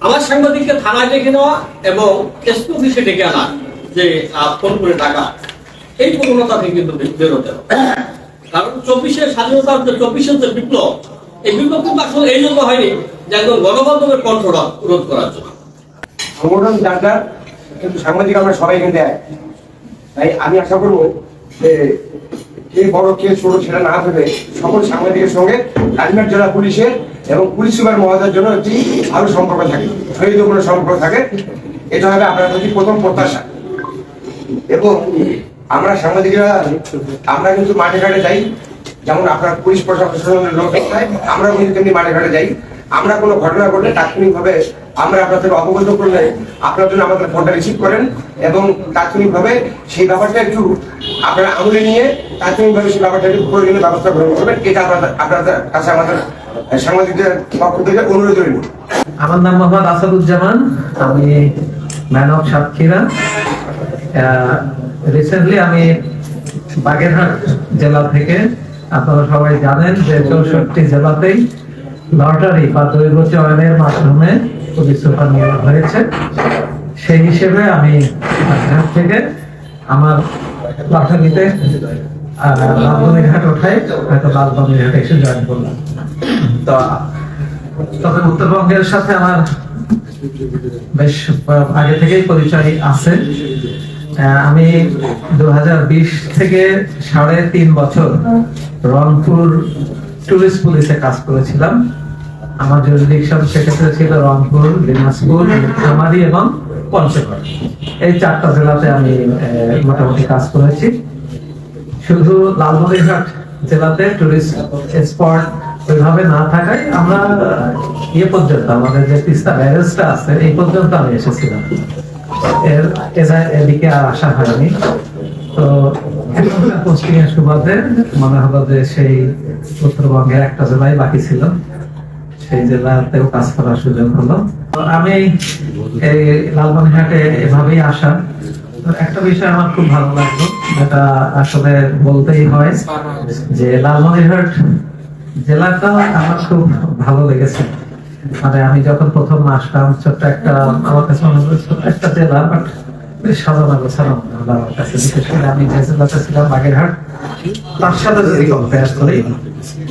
আমার সাংবাদিককে থানায় ডেকে নেওয়া এবং এসপি অফিসে ডেকে আনা যে ফোন করে টাকা, এই প্রবণতা থেকে কিন্তু বেরোতে হবে। কারণ 24-এর স্বাধীনতার যে 24-এর যে বিপ্লব, এই বিপ্লব কিন্তু আসলে এই জন্য হয়নি যে একদম গণমাধ্যমের কণ্ঠ রোধ করার জন্য। সংগঠন যার যার, কিন্তু সাংবাদিক আমরা সবাই কিন্তু এক। তাই আমি আশা করবো যে কে বড় কে ছোট সেটা না ভেবে সকল সাংবাদিকের সঙ্গে রাজবাড়ী জেলা পুলিশের এবং পুলিশ সুপার মহোদয়ের জন্য একটি ভালো সম্পর্ক থাকে, সহিত কোনো সম্পর্ক থাকে। এটা হবে আপনার প্রতি প্রথম প্রত্যাশা। এবং আমরা সাংবাদিকরা আমরা কিন্তু মাঠে ঘাটে যাই, যেমন আপনার পুলিশ প্রশাসনের লোক হয়, আমরাও কিন্তু তেমনি মাঠে ঘাটে যাই। আমরা কোনো ঘটনা ঘটলে তাৎক্ষণিকভাবে আমরা আপনাদের অবগত করলে আপনার জন্য আমাদের ফোনটা রিসিভ করেন এবং তাৎক্ষণিকভাবে সেই ব্যাপারটা একটু আপনারা আমলে নিয়ে তাৎক্ষণিকভাবে সেই ব্যাপারটা একটু প্রয়োজনীয় ব্যবস্থা গ্রহণ করবেন। এটা আপনাদের কাছে আমাদের সাংবাদিকদের পক্ষ থেকে অনুরোধ রইল। আমার নাম মোহাম্মদ আসাদুজ্জামান, আমি ম্যান অফ সাতক্ষীরা। রিসেন্টলি আমি বাগেরহাট জেলা থেকে, আপনারা সবাই জানেন যে 64 জেলাতেই লটারি বা দৈব চয়নের মাধ্যমে পুলিশ সুপার নিয়োগ হয়েছে। সেই হিসেবে আমি বাগেরহাট থেকে আমার লটারিতে লালবনিরহাট ওঠাই, হয়তো লালবনিরহাটে এসে জয়েন করলাম। তো তবে উত্তরবঙ্গের সাথে আমার বেশ আগে থেকেই পরিচয় আছে। আমি 2020 থেকে 3.5 বছর রংপুর টুরিস্ট পুলিশে কাজ করেছিলাম। আমার জুরিডিকশন সেক্ষেত্রে ছিল রংপুর, দিনাজপুর, নীলফামারী এবং পঞ্চগড়। এই 4টা জেলাতে আমি মোটামুটি কাজ করেছি। শুধু লালমনিরহাট জেলাতে টুরিস্ট স্পট ওইভাবে না থাকায় আমরা পর্যন্ত আমাদের যে তিস্তা ব্যারেজটা আছে এই পর্যন্ত আমি এসেছিলাম, এদিকে আর আসা হয়নি। তো পোস্টিং এর সুবাদে মনে হলো যে সেই উত্তরবঙ্গের একটা জেলায় বাকি ছিল, সেই জেলাতেও কাজ করার সুযোগ হলো। আমি এই লালমনিরহাটে এভাবেই আসা। একটা বিষয় আমার খুব ভালো লাগলো, যেটা আসলে বলতেই হয়, যে লালমনিরহাট জেলাটা আমার খুব ভালো লেগেছে। মানে আমি যখন প্রথম আসলাম, ছোট্ট একটা, আমার কাছে মনে হলো ছোট্ট একটা জেলা, বাট বেশ সাজানো গোছানো আমার কাছে। বিশেষ করে আমি যে জেলাতে ছিলাম বাগেরহাট, তার সাথে যদি কম্পেয়ার করি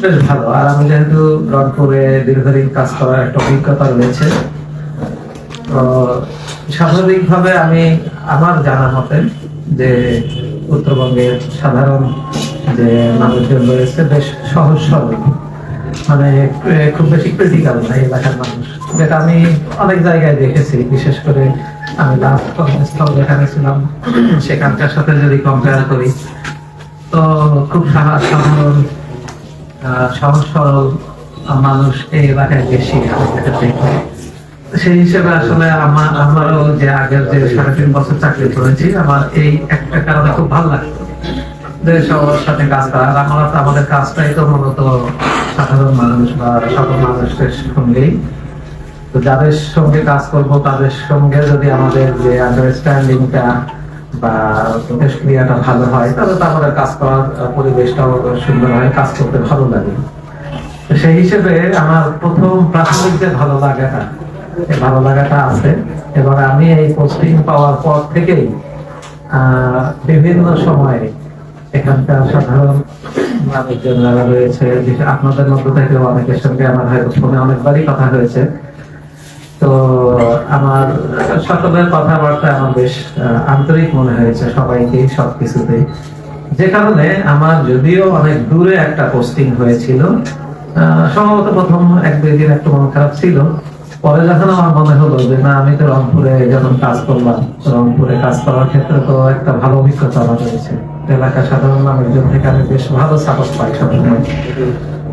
বেশ ভালো। আর আমি যেহেতু রংপুরে দীর্ঘদিন কাজ করার একটা অভিজ্ঞতা রয়েছে, তো স্বাভাবিকভাবে আমি আমার জানা মতে যে উত্তরবঙ্গের সাধারণ যে মানুষজন রয়েছে বেশ সহজ সরল, মানে খুব বেশি ক্রিটিক্যাল না এলাকার মানুষ, যেটা আমি অনেক জায়গায় দেখেছি। বিশেষ করে আমি লাস্ট কর্মস্থল যেখানে ছিলাম সেখানকার সাথে যদি কম্পেয়ার করি, তো খুব সাধারণ সহজ সরল মানুষ এই এলাকায় বেশি দেখতে। সেই হিসেবে আসলে আমারও যে আগের যে 3.5 বছর চাকরি করেছি, আমার এই একটা কারণে খুব ভালো লাগতো যে সবার সাথে কাজ করা। আর আমাদের কাজটাই তো মূলত সাধারণ মানুষ বা সকল মানুষের সঙ্গেই। তো যাদের সঙ্গে কাজ করব তাদের সঙ্গে যদি আমাদের যে আন্ডারস্ট্যান্ডিংটা বা ক্রিয়াটা ভালো হয়, তাহলে তো আমাদের কাজ করার পরিবেশটাও সুন্দর হয়, কাজ করতে ভালো লাগে। সেই হিসেবে আমার প্রথম প্রাথমিক যে ভালো লাগাটা আছে। এবার আমি এই পোস্টিং পাওয়ার পর থেকেই বিভিন্ন সময়ে এখানকার সাধারণ মানুষজন যারা রয়েছে, আপনাদের মধ্য থেকে অনেকের সঙ্গে আমার হয়তো ফোনে অনেকবারই কথা হয়েছে, তো আমার সকলের কথাবার্তা আমার বেশ আন্তরিক মনে হয়েছে সবাইকে সবকিছুতে। যে কারণে আমার যদিও অনেক দূরে একটা পোস্টিং হয়েছিল, সম্ভবত প্রথম 1-2 দিন একটু মন খারাপ ছিল। পরে যখন আমার মনে হলো যে না, আমি তো রংপুরে যখন কাজ করলাম, রংপুরে কাজ করার ক্ষেত্রে তো একটা ভালো অভিজ্ঞতা আমার রয়েছে, এলাকার সাধারণ মানুষজন থেকে আমি বেশ ভালো সাপোর্ট পাই সবসময়।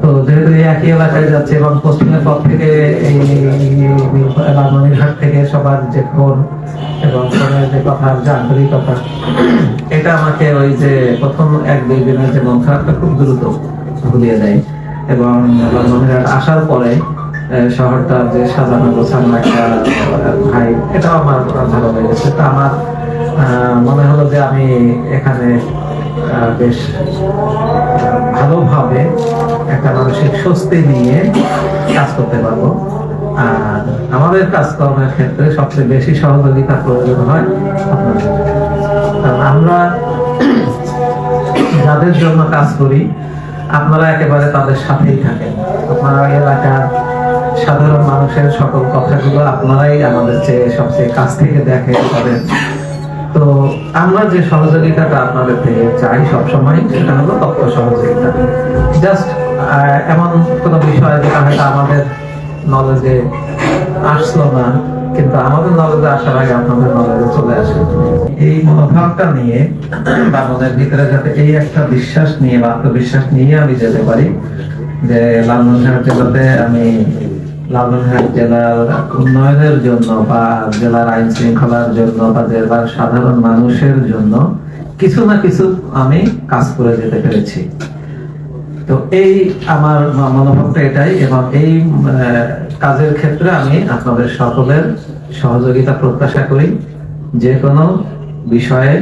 তো যেহেতু এই একই এলাকায় যাচ্ছে এবং পোস্টিংয়ের পর থেকে এই লালমনিরহাট থেকে সবার যে ফোন এবং ফোনের যে কথার যে আন্তরিকতা, এটা আমাকে ওই যে প্রথম 1-2 দিনের যে মন খারাপটা খুব দ্রুত ভুলিয়ে দেয়। এবং লালমনিরহাট আসার পরে শহরটা যে সাজানো গোছানো একটা ভাই, এটাও আমার ভালো লেগেছে। তা আমার মনে হলো যে আমি এখানে বেশ ভালোভাবে একটা মানসিক স্বস্তি নিয়ে কাজ করতে পারবো। আর আমাদের কাজকর্মের ক্ষেত্রে সবচেয়ে বেশি সহযোগিতা প্রয়োজন হয় আপনাদের। কারণ আমরা যাদের জন্য কাজ করি আপনারা একেবারে তাদের সাথেই থাকেন। আপনারা এলাকার সাধারণ মানুষের সকল কথাগুলো আপনারাই আমাদের চেয়ে সবচেয়ে কাছ থেকে দেখে করেন। তো আমরা যে সহযোগিতাটা আপনাদের থেকে চাই সবসময় সেটা হলো তথ্য সহযোগিতা। জাস্ট এমন কোনো বিষয় যেটা হয়তো আমাদের নলেজে আসলো না, কিন্তু আমাদের নলেজে আসার আগে আপনাদের নলেজে চলে আসে। এই মনোভাবটা নিয়ে বা মনের ভিতরে যাতে এই একটা বিশ্বাস নিয়ে বা আত্মবিশ্বাস নিয়ে আমি যেতে পারি যে লালমনিরহাট জেলাতে আমি লালমনিরহাট জেলার উন্নয়নের জন্য বা জেলার আইন শৃঙ্খলার জন্য বা জেলার সাধারণ মানুষের জন্য কিছু না কিছু আমি কাজ করে যেতে পেরেছি। তো এই আমার মনোভাবটা এটাই, এবং এই কাজের ক্ষেত্রে আমি আপনাদের সকলের সহযোগিতা প্রত্যাশা করি। যে কোনো বিষয়ে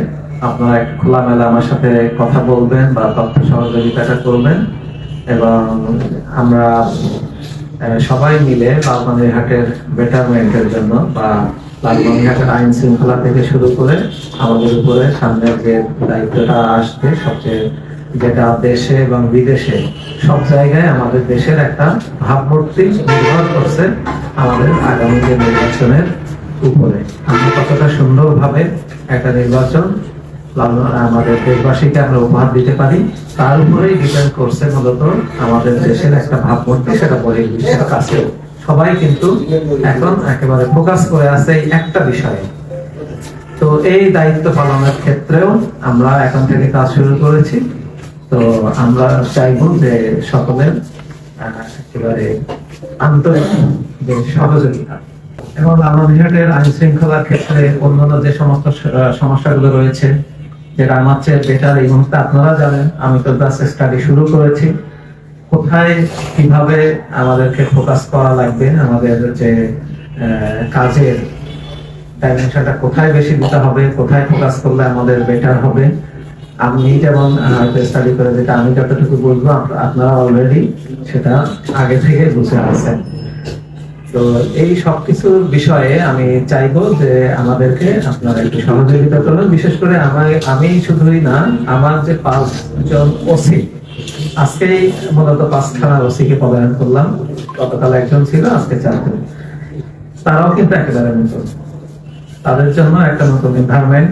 আপনারা খোলামেলা আমার সাথে কথা বলবেন বা তথ্য সহযোগিতাটা করবেন, এবং আমরা সবাই মিলে লালমনিরহাটের বেটারমেন্টের জন্য বা লালমনিরহাটের আইন শৃঙ্খলা থেকে শুরু করে আমাদের উপরে সামনের যে দায়িত্বটা আসবে, সবচেয়ে যেটা দেশে এবং বিদেশে সব জায়গায় আমাদের দেশের একটা ভাবমূর্তি নির্ভর করছে আমাদের আগামী যে নির্বাচনের উপরে। আমরা কতটা সুন্দরভাবে একটা নির্বাচন আমাদের দেশবাসীকে আমরা উপহার দিতে পারি তার উপরেই ডিপেন্ড করছে মূলত আমাদের দেশের একটা ভাবমূর্তি, সেটা বহির্বিশ্বের কাছে। সবাই কিন্তু এখন একেবারে ফোকাস করে আছে এই একটা বিষয়ে। তো এই দায়িত্ব পালনের ক্ষেত্রেও আমরা এখন থেকে কাজ শুরু করেছি। তো আমরা চাইবো যে সকলের একেবারে আন্তরিক যে সহযোগিতা, এবং লালমনিরহাটের আইন শৃঙ্খলার ক্ষেত্রে অন্যান্য যে সমস্ত সমস্যাগুলো রয়েছে, যেটা আমার চেয়ে বেটার এই মুহূর্তে আপনারা জানেন। আমি তো জাস্ট স্টাডি শুরু করেছি, কোথায় কিভাবে আমাদেরকে ফোকাস করা লাগবে, আমাদের যে কাজের ডাইমেনশনটা কোথায় বেশি দিতে হবে, কোথায় ফোকাস করলে আমাদের বেটার হবে। আমি যেমন স্টাডি করে যেটা আমি যতটুকু বলবো আপনারা অলরেডি সেটা আগে থেকে বুঝে আছেন। তো এই সবকিছুর বিষয়ে আমি চাইবো যে আমাদেরকে আপনারা একটু সহযোগিতা করবেন। বিশেষ করে আমি শুধুই না, আমার যে 5 জন ওসি, আজকেই মূলত 5 থানার ওসি কে পদায়ন করলাম। গতকাল একজন ছিল, আজকে 4 জন। তারাও কিন্তু একেবারে নতুন, তাদের জন্য একটা নতুন এনভায়রনমেন্ট,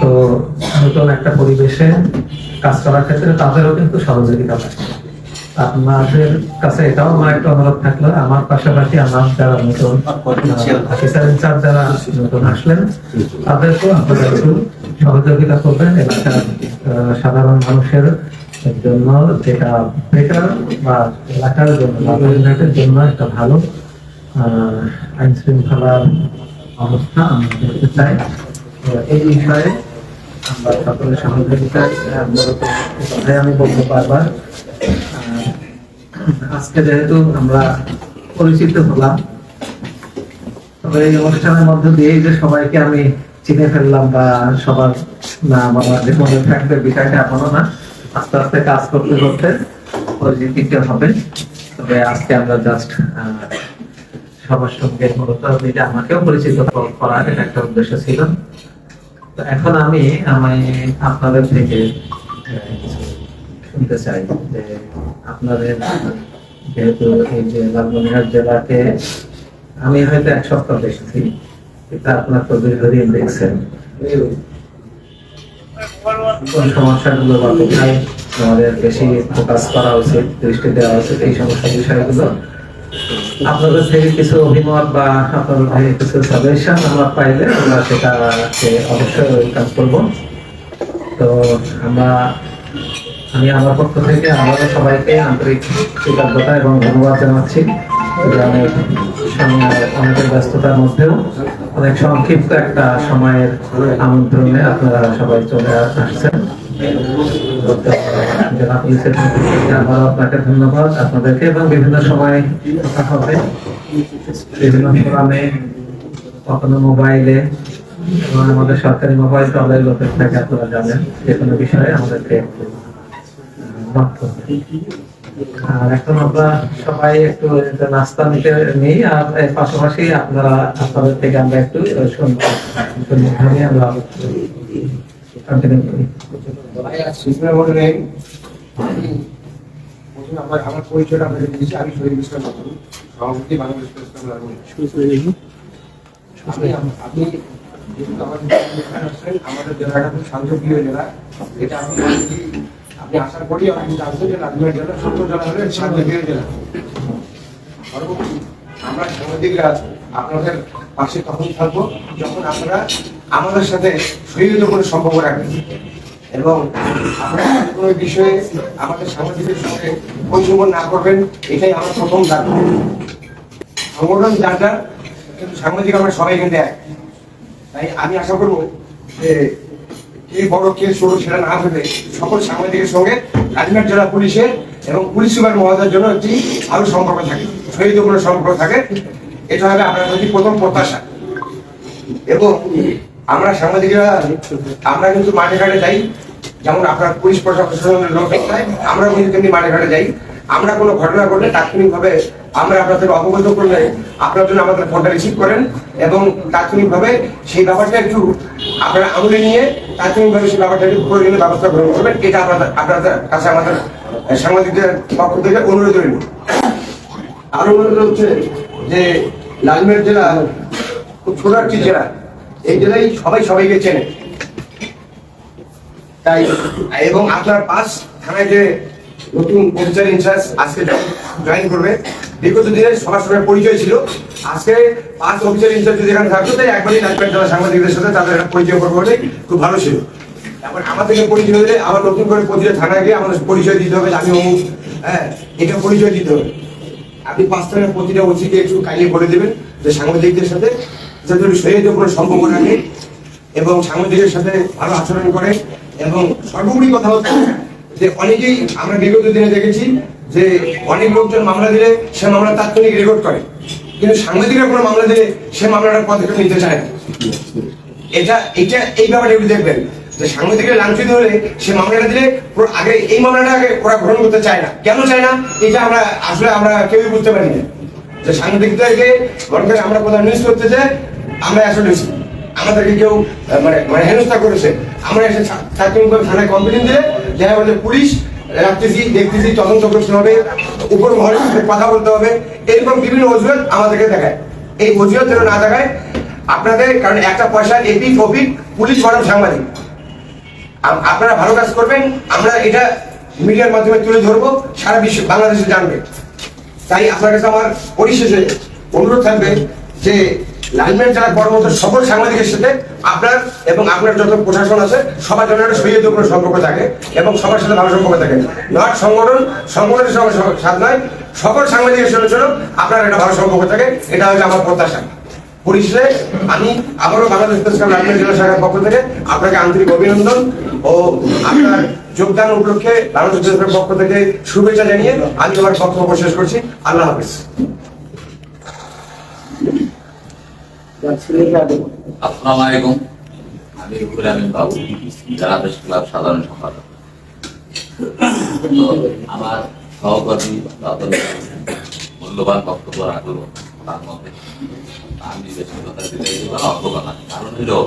তো নতুন একটা পরিবেশে কাজ করার ক্ষেত্রে তাদেরও কিন্তু সহযোগিতা লাগবে। আপনাদের কাছে এটাও আমার একটা অনুরোধ থাকলো, আমার পাশাপাশি আমার যারা নতুন অফিসার ইনচার্জ যারা নতুন আসলেন তাদেরকেও আপনারা একটু সহযোগিতা করবেন এলাকার সাধারণ মানুষের জন্য, যেটা বেটার বা এলাকার জন্য লালমনিরহাটের জন্য একটা ভালো আইন শৃঙ্খলার অবস্থা আমরা দেখতে চাই। এই বিষয়ে আমরা সকলের সহযোগিতায় আমি বলতে পারবার। আজকে যেহেতু আমরা পরিচিত হলাম, তবে এই অনুষ্ঠানের মধ্য দিয়ে যে সবাইকে আমি চিনে ফেললাম বা সবার নাম আমাদের মনে থাকবে বিষয়টা এখনো না, আস্তে আস্তে কাজ করতে করতে পরিচিতিটা হবে। তবে আজকে আমরা জাস্ট সবার সঙ্গে মূলত আমাকেও পরিচিত করার একটা উদ্দেশ্য ছিল। তো এখন আমি আপনাদের থেকে শুনতে চাই যে আপনাদের, যেহেতু এই যে লালমনিরহাট জেলাকে আমি হয়তো 1 সপ্তাহ দেখেছি, এটা আপনার তো দীর্ঘদিন দেখছেন, কোন সমস্যাগুলো বা কোথায় আমাদের বেশি ফোকাস করা উচিত, দৃষ্টি দেওয়া উচিত, এই সমস্ত বিষয়গুলো আপনাদের থেকে কিছু অভিমত বা আপনাদের থেকে কিছু সাজেশন আমরা পাইলে আমরা সেটাকে অবশ্যই ওয়েলকাম করবো। তো আমি আমার পক্ষ থেকে আমাদের সবাইকে আন্তরিক কৃতজ্ঞতা এবং ধন্যবাদ জানাচ্ছি। অনেকের ব্যস্ততার মধ্যেও অনেক সংক্ষিপ্ত একটা সময়ের আমন্ত্রণে আপনারা সবাই চলে আসছেন। জেলা পুলিশের পক্ষ থেকে আবার আপনাকে ধন্যবাদ, আপনাদেরকে, এবং বিভিন্ন সময় কথা হবে বিভিন্ন ফোরামে, কখনো মোবাইলে, এবং আমাদের সরকারি মোবাইল তো অনলাইন লোকের থাকে, আপনারা জানেন। যে কোনো বিষয়ে আমাদেরকে আর এখন আমরা সবাই একটু নাস্তা নিতে নেই, আর এর পাশাপাশি আপনারা আপনাদের থেকে আমরা একটু শুনবো, শুনে আমরা কন্টিনিউ করি। আমার পরিচয়টা আপনাকে দিয়েছি, আমি শহীদ ইসলাম নতুন সভাপতি বাংলাদেশ প্রেস ক্লাব লালমনিরহাট। আপনি যেহেতু আমাদের এখানে আসছেন, আমাদের জেলাটা খুব শান্তপ্রিয় জেলা, এটা আপনি আশা করি আপনি জানতেন যে লালমনিরহাট জেলা ৭০ জেলা হলে শান্তপ্রিয় জেলা। পরবর্তী আমরা সাংবাদিকরা আপনাদের পাশে তখন থাকবো যখন আপনারা আমাদের সাথে সহিত কোনো সম্পর্ক রাখবেন এবং আপনারা কোনো বিষয়ে আমাদের সাংবাদিকের সঙ্গে বৈষম্য না করবেন, এটাই আমার প্রথম দাবি। সংগঠন যার যার, কিন্তু সাংবাদিক আমরা সবাই কিন্তু এক। তাই আমি আশা করবো যে কে বড় কে ছোট সেটা না ভেবে সকল সাংবাদিকের সঙ্গে লালমনিরহাট জেলা পুলিশের এবং পুলিশ সুপার মহোদয়ের জন্য একটি ভালো সম্পর্ক থাকে, সহিত কোনো সম্পর্ক থাকে। এটা হবে আপনার প্রতি প্রথম প্রত্যাশা। এবং আমরা সাংবাদিকরা আমরা কিন্তু মাঠে ঘাটে যাই, যেমন আপনার পুলিশ প্রশাসনের লোক যায়, আমরা কিন্তু তেমনি মাঠে ঘাটে যাই। আমরা কোনো ঘটনা ঘটলে তাৎক্ষণিকভাবে আমরা আপনাদের অবগত করলে আপনার জন্য আমাদের ফোনটা রিসিভ করেন এবং তাৎক্ষণিকভাবে সেই ব্যাপারটা একটু আপনারা আমলে নিয়ে তাৎক্ষণিকভাবে সেই ব্যাপারটা একটু প্রয়োজনীয় ব্যবস্থা গ্রহণ করবেন। এটা আপনাদের কাছে আমাদের সাংবাদিকদের পক্ষ থেকে অনুরোধ রইল। আরো অনুরোধ হচ্ছে যে লালমনিরহাট জেলা খুব ছোট একটি জেলা, এই জেলায় সবাই সবাইকে চেনে। তাই এবং আপনার পাঁচ থানায় যে নতুন অফিসার ইনচার্জ আজকে জয়েন করবে, বিগত দিনের সবার সঙ্গে পরিচয় ছিল, আজকে পাঁচ অফিসার ইনচার্জ যেখানে থাকতো তাই একবারই লালমনিরহাট জেলা সাংবাদিকদের সাথে তাদের একটা পরিচয় করবো বলে খুব ভালো ছিল। এখন আমাদেরকে পরিচয় দিলে আবার নতুন করে প্রতিটা থানায় গিয়ে আমাদের পরিচয় দিতে হবে, আমি অমুক, হ্যাঁ, এটা পরিচয় দিতে হবে। আপনি পাঁচ থানার প্রতিটা ওসিকে একটু কাইন্ডলি বলে দেবেন যে সাংবাদিকদের সাথে যাতে সহিত কোনো সম্পর্ক রাখে এবং সাংবাদিকের সাথে ভালো আচরণ করে। এবং সর্বোপরি কথা হচ্ছে যে অনেকেই আমরা বিগত দিনে দেখেছি যে অনেক লোকজন মামলা দিলে সে মামলা তাৎক্ষণিক রেকর্ড করে, কিন্তু সাংবাদিকরা কোনো মামলা দিলে সে মামলাটার পদক্ষেপ নিতে চায় না। এটা এই ব্যাপারটা একটু দেখবেন যে সাংবাদিকরা লাঞ্ছিত হলে সে মামলাটা দিলে আগে এই মামলাটা আগে ওরা গ্রহণ করতে চায় না। কেন চায় না এটা আমরা কেউই বুঝতে পারি না। যে সাংবাদিকদেরকে গণকে আমরা কোথাও নিউজ করতে চাই, আমরা আসলে আমাদেরকে কেউ মানে হেনস্থা করেছে, আমরা এসে তাৎক্ষণিকভাবে থানায় কমপ্লেন দিলে দেখা বলে পুলিশ রাখতেছি, দেখতেছি, তদন্ত করতে হবে, উপর মহলের সাথে কথা বলতে হবে, এরকম বিভিন্ন অজুহাত আমাদেরকে দেখায়। এই অজুহাত যেন না দেখায় আপনাদের, কারণ একটা পয়সা এপিক ওপিক পুলিশ বনাম সাংবাদিক, আপনারা ভালো কাজ করবেন, আমরা এটা মিডিয়ার মাধ্যমে তুলে ধরবো, সারা বিশ্ব বাংলাদেশে জানবে। তাই আপনার কাছে আমার পরিশেষে অনুরোধ থাকবে যে লালমনিরহাট জেলার কর্মরত সকল সাংবাদিকের সাথে আপনার এবং আপনার যত প্রশাসন আছে সবার জন্য একটা সহিত কোনো সম্পর্ক থাকে এবং সবার সাথে ভালো সম্পর্ক থাকে। নট সংগঠনের সাথে নয়, সকল সাংবাদিকের জন্য আপনার একটা ভালো সম্পর্ক থাকে, এটা হচ্ছে আমার প্রত্যাশা। পরিশেষে আমি আবারও বাংলাদেশ প্রেস ক্লাব লালমনিরহাট জেলা শাখার পক্ষ থেকে আপনাকে আন্তরিক অভিনন্দন ও আপনার যোগদান উপলক্ষে বাংলাদেশ প্রেস ক্লাবের পক্ষ থেকে শুভেচ্ছা জানিয়ে আমি আমার বক্তব্য শেষ করছি। আল্লাহ হাফেজ। আসসালামু আলাইকুম, আমি রুহুল আমিন বাবু, জেলা প্রেস ক্লাব সাধারণ সম্পাদক। আমার সহকর্মী মূল্যবান বক্তব্য রাখলো, তার মধ্যে আমি ব্যক্তিগত অজ্ঞতা। কারণ হলো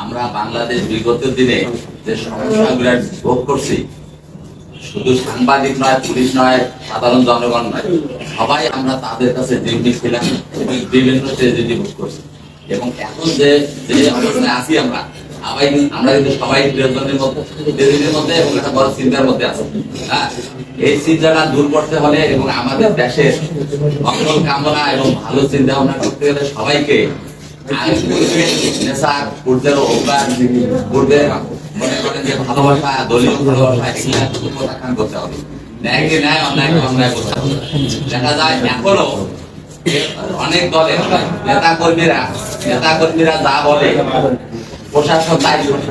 আমরা বাংলাদেশ বিগত দিনে যে সমস্যাগুলো ভোগ করছি, শুধু সাংবাদিক নয়, পুলিশ নয়, সাধারণ জনগণ নয়, সবাই আমরা তাদের কাছে জিম্মি ছিলাম এবং বিভিন্ন ট্রেজেডি ভোগ করছি। এবং এখন যে অবস্থায় আছি আমরা কিন্তু সবাই প্রিয়জনের মধ্যে এবং একটা বড় চিন্তার মধ্যে আছি। হ্যাঁ, এই চিন্তাটা দূর করতে হলে এবং আমাদের দেশের মঙ্গল কামনা এবং ভালো চিন্তা ভাবনা করতে হলে সবাইকে নেশার পূর্বের অভ্যাস, পূর্বের মনে করেন যে ভালোবাসা, দলীয় ভালোবাসা, এগুলো প্রত্যাখ্যান করতে হবে। ন্যায়কে ন্যায়, অন্যায়কে অন্যায় করতে হবে। দেখা যায় এখনো অনেক দলের নেতা কর্মীরা যা বলে প্রশাসন তাই শোনে,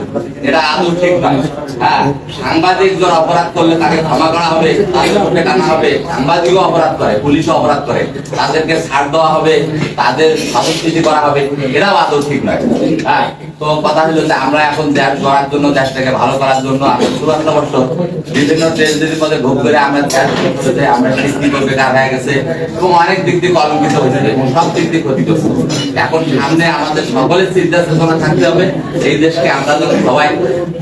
এটা আদৌ ঠিক নয়। হ্যাঁ, সাংবাদিক যারা অপরাধ করলে তাকে ক্ষমা করা হবে, তাকে মুখে টানা হবে। সাংবাদিকও অপরাধ করে, পুলিশও অপরাধ করে, তাদেরকে ছাড় দেওয়া হবে, তাদের সংস্কৃতি করা হবে, এটাও আদৌ ঠিক নয়। হ্যাঁ, তো কথা হলো যে আমরা এখন দেশ গড়ার জন্য, দেশটাকে ভালো করার জন্য আমরা 54 বছর বিভিন্ন ট্রেজেডির মধ্যে ভোগ করে আমরা আমরা শিক্ষিত বেকার হয়ে গেছে এবং অনেক দিক দিয়ে কলঙ্কিত হয়েছে এবং সব দিক দিয়ে ক্ষতিগ্রস্ত। এখন সামনে আমাদের সকলের চিন্তা চেতনা থাকতে হবে এই দেশকে আমরা যেন সবাই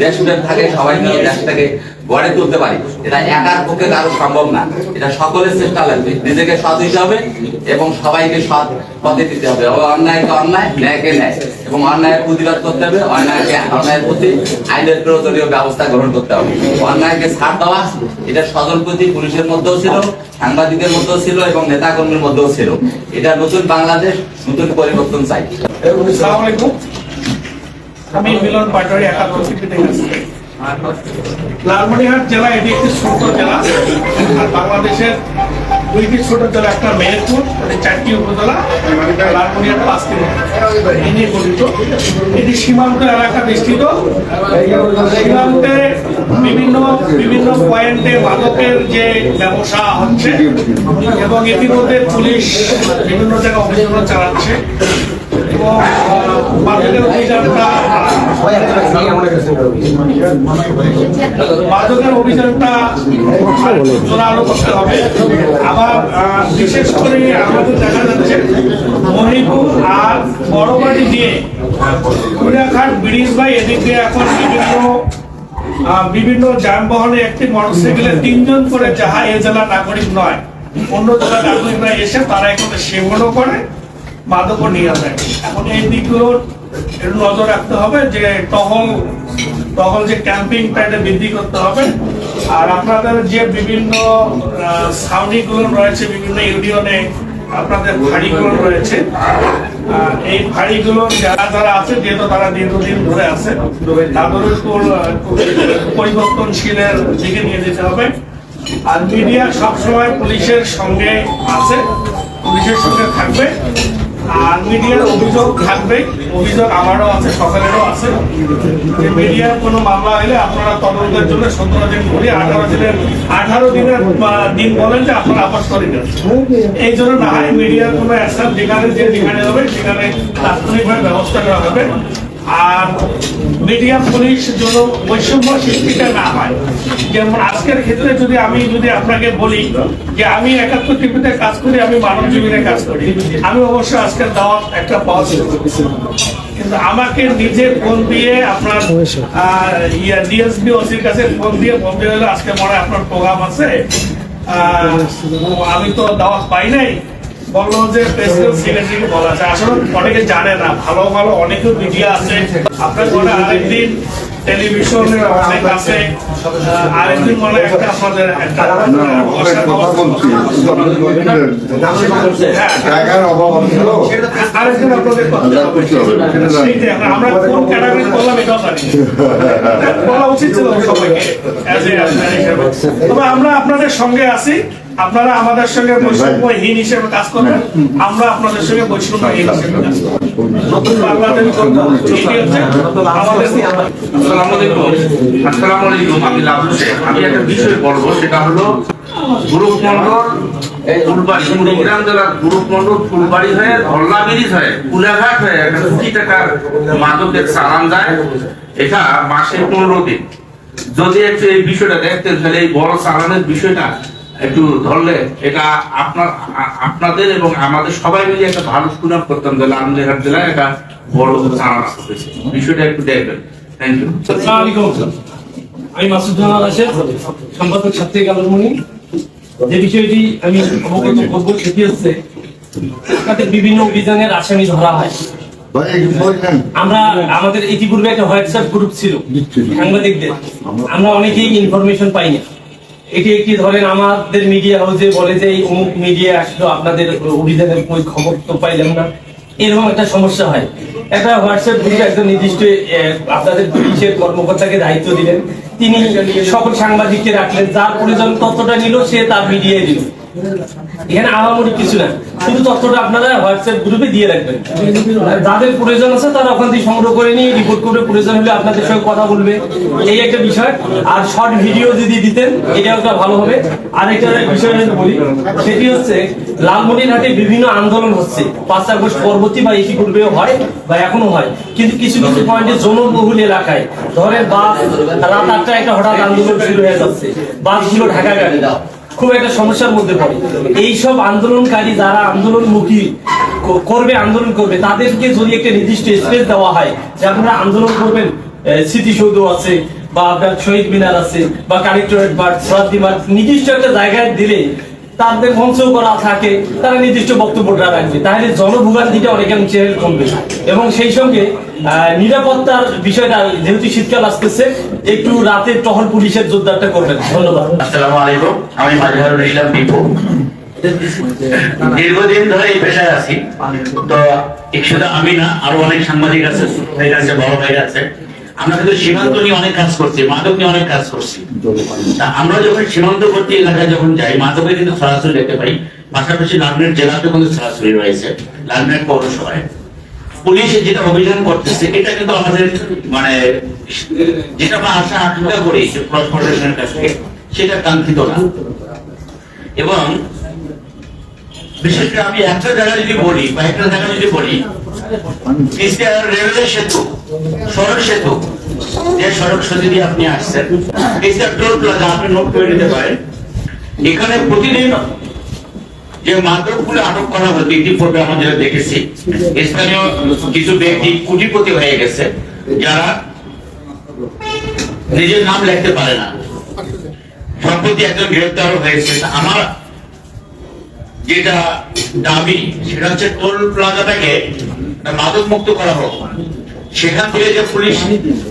দেশপ্রেম থাকে, সবাই যেন দেশটাকে গড়ে তুলতে পারি। এটা একার পক্ষে কারো সম্ভব না, এটা সকলের চেষ্টা লাগবে। নিজেকে সৎ দিতে হবে এবং সবাইকে সৎ পথে দিতে হবে। অন্যায়কে অন্যায়, ন্যায়কে ন্যায়, এবং অন্যায়ের প্রতিবাদ করতে হবে। অন্যায়ের প্রতি আইনের প্রয়োজনীয় ব্যবস্থা গ্রহণ করতে হবে। অন্যায়কে ছাড় দেওয়া এটা স্বজনপ্রতি পুলিশের মধ্যেও ছিল, সাংবাদিকের মধ্যেও ছিল এবং নেতাকর্মীর মধ্যেও ছিল। এটা নতুন বাংলাদেশ, নতুন পরিবর্তন চাই। আসসালামু আলাইকুম। আমি মিলন পাটোয়ারি 71 সিপি থেকে আসছি। লালমনিরহাট জেলা এটি একটি ছোট জেলা, আর বাংলাদেশের দুইটি ছোট জেলা, একটা মেহেরপুর, 4টি উপজেলা, লালমনিরহাট 5টি এই নিয়ে গঠিত। এটি সীমান্ত এলাকা বিস্তৃত। সীমান্তে বিভিন্ন পয়েন্টে মাদকের যে ব্যবসা হচ্ছে এবং ইতিমধ্যে পুলিশ বিভিন্ন জায়গায় অভিযান চালাচ্ছে এবং মাদকের অভিযানটা জোরালো করতে হবে। আবার বিশেষ করে আমাদের দেখা যাচ্ছে মহিপুর আর বড়বাড়ি দিয়ে কুড়িয়াঘাট ব্রিজ বাই এদিক দিয়ে এখন বিভিন্ন যানবাহনে একটি মোটরসাইকেলে 3 জন করে যাহা এ জেলার নাগরিক নয়, অন্য জেলার নাগরিকরা এসে তারা এখানে সেবনও করে, মাদকও নিয়ে যায়। এখন এই দিকগুলোর একটু নজর রাখতে হবে যে টহল যে ক্যাম্পিং প্যাডে বৃদ্ধি করতে হবে। আর আপনাদের যে বিভিন্ন ছাউনিগুলো রয়েছে, বিভিন্ন ইউনিয়নে আপনাদের ফাঁড়িগুলো রয়েছে, এই ফাঁড়িগুলো যারা আছে, যেহেতু তারা দীর্ঘদিন ধরে আছে, তাদের উপর পরিবর্তনশীলের দিকে নিয়ে যেতে হবে। আর মিডিয়া সবসময় পুলিশের সঙ্গে আছে, পুলিশের সঙ্গে থাকবে। আর মিডিয়ার অভিযোগ থাকবে, অভিযোগ আমারও আছে, সকালেরও আছে, যে মিডিয়ার কোনো মামলা হলে আপনারা তদন্তের জন্য 17 দিন ধরে 18 দিনের দিন বলেন যে আপনারা আপস করে দেন। এই জন্য না হয় মিডিয়ার কোনো অ্যাকশন যেখানে হবে সেখানে তাৎক্ষণিকভাবে ব্যবস্থা করা হবে। আর মিডিয়া পুলিশ যেন বৈষম্য সৃষ্টিটা না হয়। যেমন আজকের ক্ষেত্রে যদি আপনাকে বলি যে আমি 71 টিভিতে কাজ করি, আমি মানব জীবনে কাজ করি, আমি অবশ্যই আজকের দাওয়াত একটা পাওয়া কিন্তু আমাকে নিজে ফোন দিয়ে আপনার ডিএসপি ওসির কাছে ফোন দিয়ে হলো আজকে মনে হয় আপনার প্রোগ্রাম আছে, আমি তো দাওয়াত পাই নাই, বললো যে প্রেসিডেন্ট সেক্রেটারিকে বলা আছে। আসলে অনেকে জানে না, ভালো ভালো অনেকেও মিডিয়া আছে, আপনার মনে আরেকদিন টেলিভিশনে অনেক আছে, আরেকদিন মনে একটা আপনাদের একটা আরেকদিন আপনাদের আমরা কোন ক্যাটাগরি বললাম এটাও জানি, বলা উচিত ছিল সবাইকে। তবে আমরা আপনাদের সঙ্গে আছি, আপনারা আমাদের সঙ্গে বৈষম্যহীন হিসেবে কাজ করবেন, আমরা আপনাদের সঙ্গে বৈষম্যহীন হিসেবে কাজ করব। নতুন বাংলাদেশ আমি লাভলু শেখ। আমি একটা বিষয় বলবো, সেটা হলো গুরুমন্ডল কুড়িগ্রাম জেলার গুরুমন্ডল ফুলবাড়ি হয়ে ধল্লা ব্রিজ হয়ে কুলাঘাট হয়ে 2 টাকার মাদকের চালান যায়। এটা মাসে 15 দিন। যদি একটু এই বিষয়টা দেখতেন তাহলে এই বড় চালানের বিষয়টা একটু ধরলে এটা আপনাদের এবং আমাদের সবাই মিলে একটা ভালো সুনাম করতাম যে লালমনিরহাট জেলায় একটা বড় চালান আসতেছে। বিষয়টা একটু দেখবেন। Thank you. আমি মাসুদুল আশরাফ, সম্পাদক ছাত্রী লালমনি। যে বিষয়টি আমি অবগত করবো সেটি হচ্ছে আপনাদের বিভিন্ন অভিযানের আসামি ধরা হয়। আমরা আমাদের ইতিপূর্বে একটা হোয়াটসঅ্যাপ গ্রুপ ছিল সাংবাদিকদের, আমরা অনেকেই ইনফরমেশন পাই না। এটি একটি ধরেন আমাদের মিডিয়া হাউসে বলে যে এই অমুক মিডিয়া আসলো, আপনাদের অভিযানের কোনো খবর তো পাইলাম না, এরকম একটা সমস্যা হয়। একটা হোয়াটসঅ্যাপ গ্রুপে একজন নির্দিষ্ট আপনাদের পুলিশের কর্মকর্তাকে দায়িত্ব দিলেন, তিনি সকল সাংবাদিককে রাখলেন, যার প্রয়োজন তথ্যটা নিল সে তার মিডিয়ায় দিল। এখানে আহামরি কিছু না, শুধু তথ্যটা আপনারা হোয়াটসঅ্যাপ গ্রুপে দিয়ে রাখবেন। যাদের প্রয়োজন আছে তারা ওখান থেকে সংগ্রহ করে নিয়ে রিপোর্ট করবে, প্রয়োজন হলে আপনাদের সঙ্গে কথা বলবে, এই একটা বিষয়। আর শর্ট ভিডিও যদি দিতেন এটাও একটা ভালো হবে। আর একটা বিষয় যদি বলি, সেটি হচ্ছে লালমনিরহাটে বিভিন্ন আন্দোলন হচ্ছে, 5 আগস্ট পরবর্তী বা ইতিপূর্বেও হয় বা এখনো হয়, কিন্তু কিছু কিছু পয়েন্টে জনবহুল এলাকায় ধরেন বাস রাত 8টায় একটা হঠাৎ আন্দোলন শুরু হয়ে যাচ্ছে, বাসগুলো ঢাকা গাড়ি খুব একটা সমস্যার মধ্যে পড়ে। এইসব আন্দোলনকারী যারা আন্দোলনমুখী আন্দোলন করবে তাদেরকে যদি একটা নির্দিষ্ট স্পেস দেওয়া হয় যে আপনারা আন্দোলন করবেন, স্মৃতিসৌধ আছে বা আপনার শহীদ মিনার আছে বা কালেক্টরেট বা সরাসরি মাঠ, নির্দিষ্ট একটা জায়গায় দিলে তাদের মঞ্চ করা থাকে, তারা নির্দিষ্ট বক্তব্যটা রাখবে, তাহলে জনভোগান্তিটা অনেকাংশে কমবে। এবং সেই সঙ্গে নিরাপত্তার বিষয়টা, যেহেতু শীতকাল আসতেছে, একটু রাতে টহল পুলিশের জোরদারটা করবেন। ধন্যবাদ। আসসালামু আলাইকুম, আমি মাজহারুল ইসলাম দীপু। দীর্ঘদিন ধরে এই পেশায় আছি। তো শুধু আমি না, আরো অনেক সাংবাদিক আছে, ভাই আছে, বড় ভাই আছে। আমরা কিন্তু সীমান্ত নিয়ে অনেক কাজ করছি, মাদক নিয়ে অনেক কাজ করছি। তা আমরা যখন সীমান্তবর্তী এলাকায় যখন যাই, মাদকে কিন্তু সরাসরি দেখতে পাই। পাশাপাশি লালমনিরহাট জেলাতে কিন্তু সরাসরি রয়েছে, লালমনিরহাট পৌরসভায় পুলিশ যেটা অভিযান করতেছে, এটা কিন্তু আমাদের মানে যেটা আমরা আশা আকাঙ্ক্ষা করি যে প্রশাসনের কাছ থেকে, সেটা কাঙ্ক্ষিত না। এবং বিশেষ করে আমি একটা জায়গা যদি বলি বা একটা জায়গা যদি বলি, রেলওয়ে সেতু, সড়ক সেতু, যে সড়ক সেতু দিয়ে আপনি আসছেন, টোল প্লাজা আপনি নোট করে নিতে পারেন। এখানে প্রতিদিন যে মাদকগুলো আটক করা হতো, ইতিপূর্বে আমরা যেটা দেখেছি, স্থানীয় কিছু ব্যক্তি কোটিপতি হয়ে গেছে, যারা নিজের নাম লিখতে পারে না। সম্প্রতি একজন গ্রেফতার হয়েছে। আমার যেটা দাবি সেটা হচ্ছে টোল প্লাজাটাকে মাদক মুক্ত করা হোক। সেখান থেকে যে পুলিশ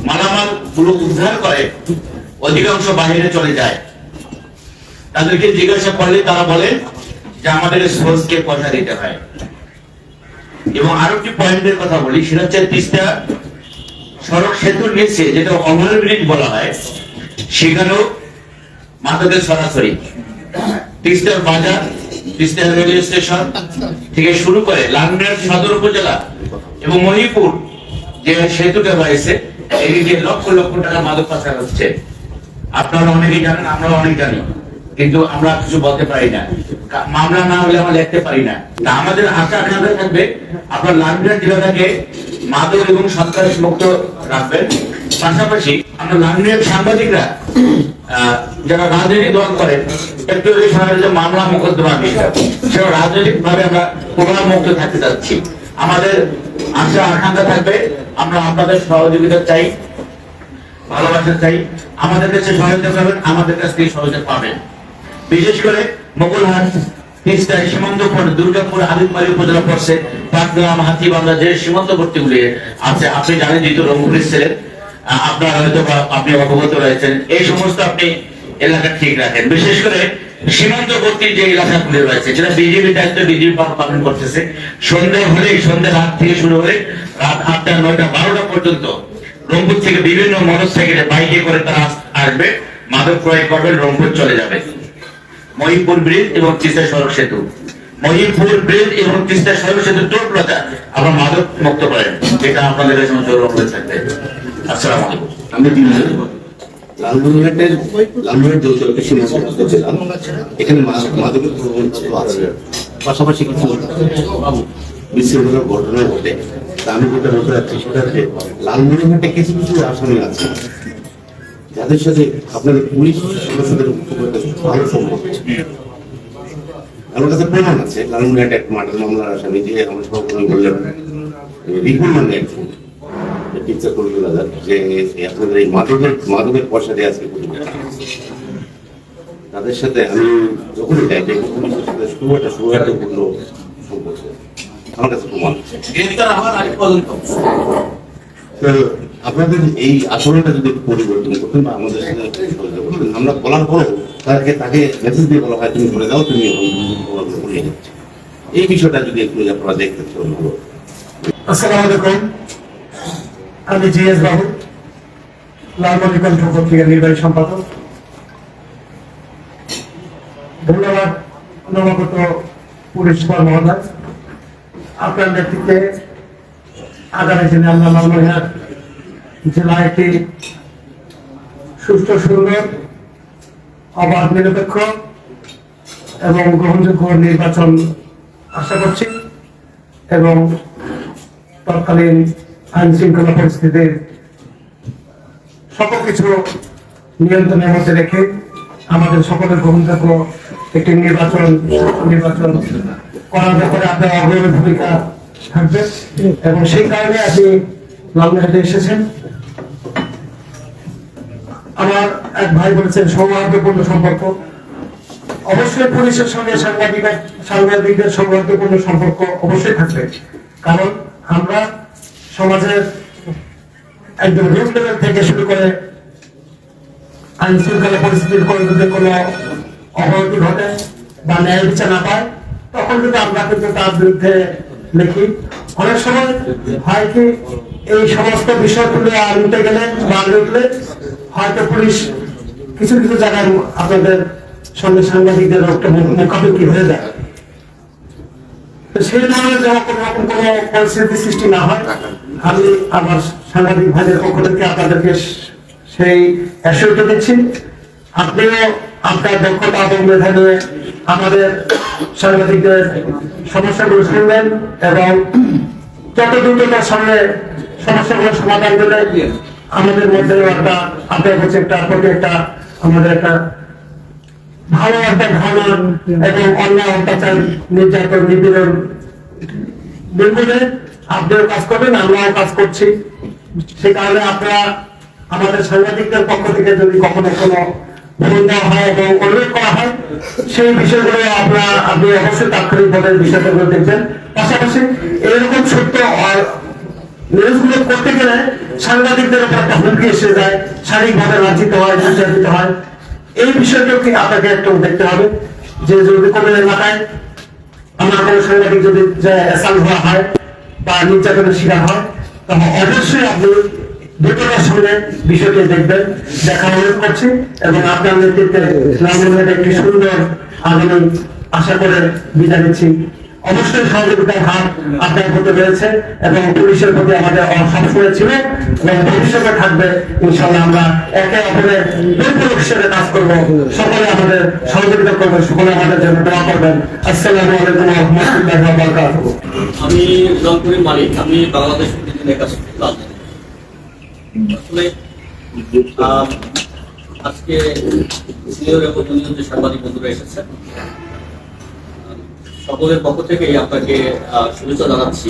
মালামাল গুলো উদ্ধার করে, অধিকাংশ বাইরে চলে যায়। তাদেরকে জিজ্ঞাসা করলে তারা বলে যে আমাদের সোর্সকে পয়সা দিতে হয়। এবং আরো একটি পয়েন্টের কথা বলি, সেটা হচ্ছে তিস্তা সড়ক সেতুর নিচে যেটা ওভার ব্রিজ বলা হয়, সেখানেও মাদকের সরাসরি তিস্তার বাজার, তিস্তা রেলওয়ে স্টেশন থেকে শুরু করে লালমনিরহাট সদর উপজেলা এবং মহিপুর যে সেতুটা রয়েছে, এদিকে লক্ষ লক্ষ টাকা মাদক পাচার হচ্ছে। আপনারা অনেকেই জানেন, আমরা অনেক জানি, কিন্তু আমরা কিছু বলতে পারি না। মামলা না হলে আমরা লিখতে পারি না। তা আমাদের আশা আকাঙ্ক্ষা থাকবে আপনার লালমনিরহাট জেলাটাকে মাদক এবং সন্ত্রাস মুক্ত রাখবেন। পাশাপাশি আমরা লালমনিরহাট সাংবাদিকরা যারা রাজনৈতিক দল করেন, একটু যে মামলা মোকদ্দমা বিষয়, সেটা রাজনৈতিক ভাবে আমরা প্রোগ্রাম মুক্ত থাকতে চাচ্ছি। আমাদের আশা আকাঙ্ক্ষা থাকবে আমরা আপনাদের সহযোগিতা চাই, ভালোবাসা চাই। আমাদের কাছে সহযোগিতা পাবেন, আমাদের কাছ থেকে সহযোগিতা পাবেন। বিশেষ করে মোগলহাট, তিস্তা, সীমান্তপুর, দুর্গাপুর, হাবিববাড়ি উপজেলা পড়ছে, পাটগ্রাম, হাতিবান্ধা যে সীমান্তবর্তী গুলি আছে, আপনি জানেন যেহেতু রংপুরের ছিলেন, আপনার হয়তো আপনি অবগত রয়েছেন। এই সমস্ত আপনি এলাকা ঠিক রাখেন। বিশেষ করে সীমান্তবর্তী যে এলাকাগুলি রয়েছে, যেটা বিজেপি দায়িত্ব বিজেপি পালন করতেছে, সন্ধ্যে হলেই, সন্ধ্যে রাত থেকে শুরু হলে রাত 8টা, 9টা, 12টা পর্যন্ত রংপুর থেকে বিভিন্ন মোটরসাইকেলে, বাইকে করে তারা আসবে, মাদক ক্রয় করবে, রংপুর চলে যাবে। মহিপুর ব্রিজ এবং তিস্তা সড়ক সেতু, মহিপুর ব্রিজ এবং তিস্তা সড়ক সেতু টোল প্লাজা আমরা মাদক মুক্ত করেন, যেটা আপনাদের কাছে অনুরোধ থাকবে। আসসালামু আলাইকুম। আমি লালমনিরহাট যৌথ সীমান্ত জেলা, এখানে মাদকের প্রবণ আছে, পাশাপাশি কিছু বিশৃঙ্খলার ঘটনা ঘটে। তা আমি যেটা বলতে চাচ্ছি সেটা হচ্ছে লালমনিরহাটে কিছু কিছু আসামি আছে যাদের সাথে আপনাদের পুলিশ সদস্যদের ভালো সম্পর্ক আছে। আমার কাছে প্রমাণ আছে, লালমনিরহাটে একটা মার্ডার মামলার আসামি যে আমার সহকর্মী বললেন রিপুল মানে একজন টিচার করবে যে আপনাদের এই মাদকের পয়সা দিয়ে আজকে তাদের সাথে আমি যখনই যাই দেখি পুলিশের সাথে সুহার্দপূর্ণ সম্পর্ক আমার কাছে প্রমাণ। আপনাদের এই আচরণটা যদি পরিবর্তন করতেন বা আমাদের সাথে সহযোগিতা করতেন, আমরা বলার পরেও তাকে মেসেজ দিয়ে বলা হয় তুমি করে দাও, তুমি করিয়ে দিচ্ছি। এই বিষয়টা যদি একটু আপনারা দেখতে চান। আসসালামু আলাইকুম, আমি জিএস বাবু, লালমনি কণ্ঠ পত্রিকার নির্বাহী সম্পাদক। ধন্যবাদ নবাগত পুলিশ সুপার মহোদয়, আপনার নেতৃত্বে আগামী দিনে আমরা লালমনিরহাট জেলা একটি সুষ্ঠু, সুন্দর, অবাধ, নিরপেক্ষ এবং গ্রহণযোগ্য নির্বাচন আশা করছি এবং তৎকালীন আইন শৃঙ্খলা পরিস্থিতির সকল কিছু নিয়ন্ত্রণের মধ্যে রেখে আমাদের সকলের গ্রহণযোগ্য একটি নির্বাচন করার ব্যাপারে আপনার অগ্রণী ভূমিকা থাকবে এবং সেই কারণে আপনি লালমনিরহাটে এসেছেন। আমার এক ভাই বলেছেন সৌহার্দ্যপূর্ণ সম্পর্ক। অবশ্যই পুলিশের সঙ্গে সাংবাদিকদের সৌহার্দ্যপূর্ণ সম্পর্ক অবশ্যই থাকবে, কারণ আমরা সমাজের একদম রুট লেভেল থেকে শুরু করে আইন শৃঙ্খলা পরিস্থিতির যদি কোনো অবনতি ঘটে বা ন্যায় বিচার না পায়, তখন কিন্তু আমরা কিন্তু তার বিরুদ্ধে লিখি। অনেক সময় হয় কি, এই সমস্ত বিষয়গুলো আনতে গেলে বা উঠলে হয়তো পুলিশ কিছু কিছু জায়গায় আপনাদের সঙ্গে সাংবাদিকদের একটা মুখামুখি হয়ে যায়। তো সেই ধরনের যেন কোনো রকম কোনো পরিস্থিতি সৃষ্টি না হয়, আমি আমার সাংবাদিক ভাইদের পক্ষ থেকে আপনাদেরকে সেই অ্যাসিওরিটি দিচ্ছি। আপনিও আপনার দক্ষতা এবং মেধা নিয়ে আমাদের সাংবাদিকদের সমস্যাগুলো শুনবেন এবং যত দ্রুততার সঙ্গে সমস্যাগুলো সমাধান করে আমাদের মধ্যে একটা আপনার কাছে একটা আমাদের একটা ভালো একটা ধারণা এবং অন্যায়, অত্যাচার, নির্যাতন, নিপীড়ন নির্মূলে আপনিও কাজ করবেন, আমরাও কাজ করছি। সেই কারণে আপনারা আমাদের সাংবাদিকদের পক্ষ থেকে যদি কখনো কোনো ভুল দেওয়া হয় এবং অনুরোধ করা হয়, সেই বিষয়গুলো আপনি অবশ্যই তাৎক্ষণিকভাবে বিষয়গুলো দেখবেন। পাশাপাশি এরকম সত্য নিউজগুলো করতে গেলে সাংবাদিকদের উপর একটা হুমকি এসে যায়, শারীরিকভাবে লাঞ্ছিত হয়, নির্যাতিত হয়। এই বিষয়টাও কি আপনাকে একটু দেখতে হবে যে যদি কোনো এলাকায় আমার কোনো সাংবাদিক যদি অ্যাসাল্ট হওয়া হয় বা নির্যাতনের শিকার হয়, তখন অবশ্যই আপনি দ্রুততার সঙ্গে বিষয়টি দেখবেন, দেখা অনুরোধ করছি এবং আপনার নেতৃত্বে লালমনিরহাটে একটি সুন্দর আগামী আশা করে বিদায় নিচ্ছি। অবশ্যই সহযোগিতার হাত আপনার প্রতি রয়েছে এবং পুলিশের প্রতি আমাদের সবসময় ছিল এবং ভবিষ্যতে থাকবে। ইনশাআল্লাহ আমরা একে অপরের পরিপূরক হিসেবে কাজ করবো, সকলে আমাদের সহযোগিতা করবেন, সকলে আমাদের জন্য দোয়া করবেন। আসসালামু আলাইকুম ওয়া রাহমাতুল্লাহি ওয়া বারাকাতুহু। আমি রংপুরের মালিক, আমি বাংলাদেশ প্রতিদিনের কাছে আসলে আজকে সিনিয়র এবং জুনিয়র যে সাংবাদিক বন্ধুরা এসেছেন, সকলের পক্ষ থেকেই আপনাকে শুভেচ্ছা জানাচ্ছি।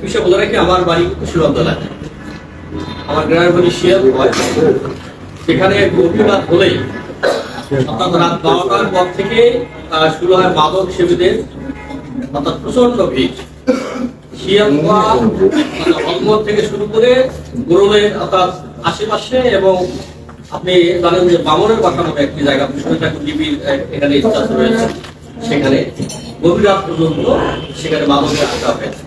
বিষয় বলে রাখি, আমার বাড়ি কিন্তু সীমান্ত এলাকায়, আমার গ্রামের বাড়ি শিয়াল হয়। সেখানে অভিবাদ হলেই অর্থাৎ রাত 12টার পর থেকে শুরু হয় মাদক সেবীদের অর্থাৎ প্রচন্ড ভিড়। শিয়ালদা অলমোর থেকে শুরু করে গোরলের অর্থাৎ আশেপাশে, এবং আপনি জানেন যে বামনের বাসা নামে একটি জায়গা ডিবির এখানে ইতিহাস রয়েছে, সেখানে গভীর রাত পর্যন্ত সেখানে মাদকের আড্ডা হয়েছে।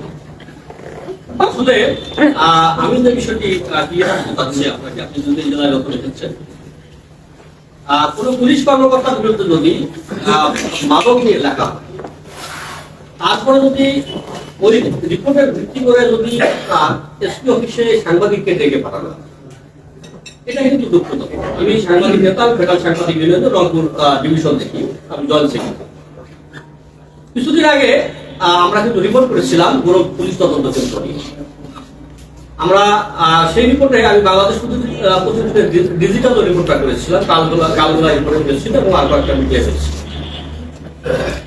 আসলে আমি যে বিষয়টি ক্লিয়ার করতে চাচ্ছি আপনাকে, আপনি যদি জেলায় লক্ষ্য রেখেছেন, কোনো পুলিশ কর্মকর্তার বিরুদ্ধে যদি মাদক নিয়ে লেখা হয়, তারপরে যদি ওই রিপোর্টের ভিত্তি করে যদি এসপি অফিসে সাংবাদিককে ডেকে পাঠানো, এটা কিন্তু দুঃখজনক। আমি সাংবাদিক নেতা, ফেডারেল সাংবাদিক ইউনিয়ন রংপুর ডিভিশন দেখি, আমি জয়েন্ট সেক্রেটারি। কিছুদিন আগে আমরা কিন্তু রিপোর্ট করেছিলাম পুলিশ তদন্ত কেন্দ্র নিয়ে। আমরা সেই রিপোর্টে আমি বাংলাদেশ ডিজিটাল রিপোর্টটা করেছিলাম, কালগুলা রিপোর্টে করেছিল এবং আর কয়েকটা মিডিয়া করেছি।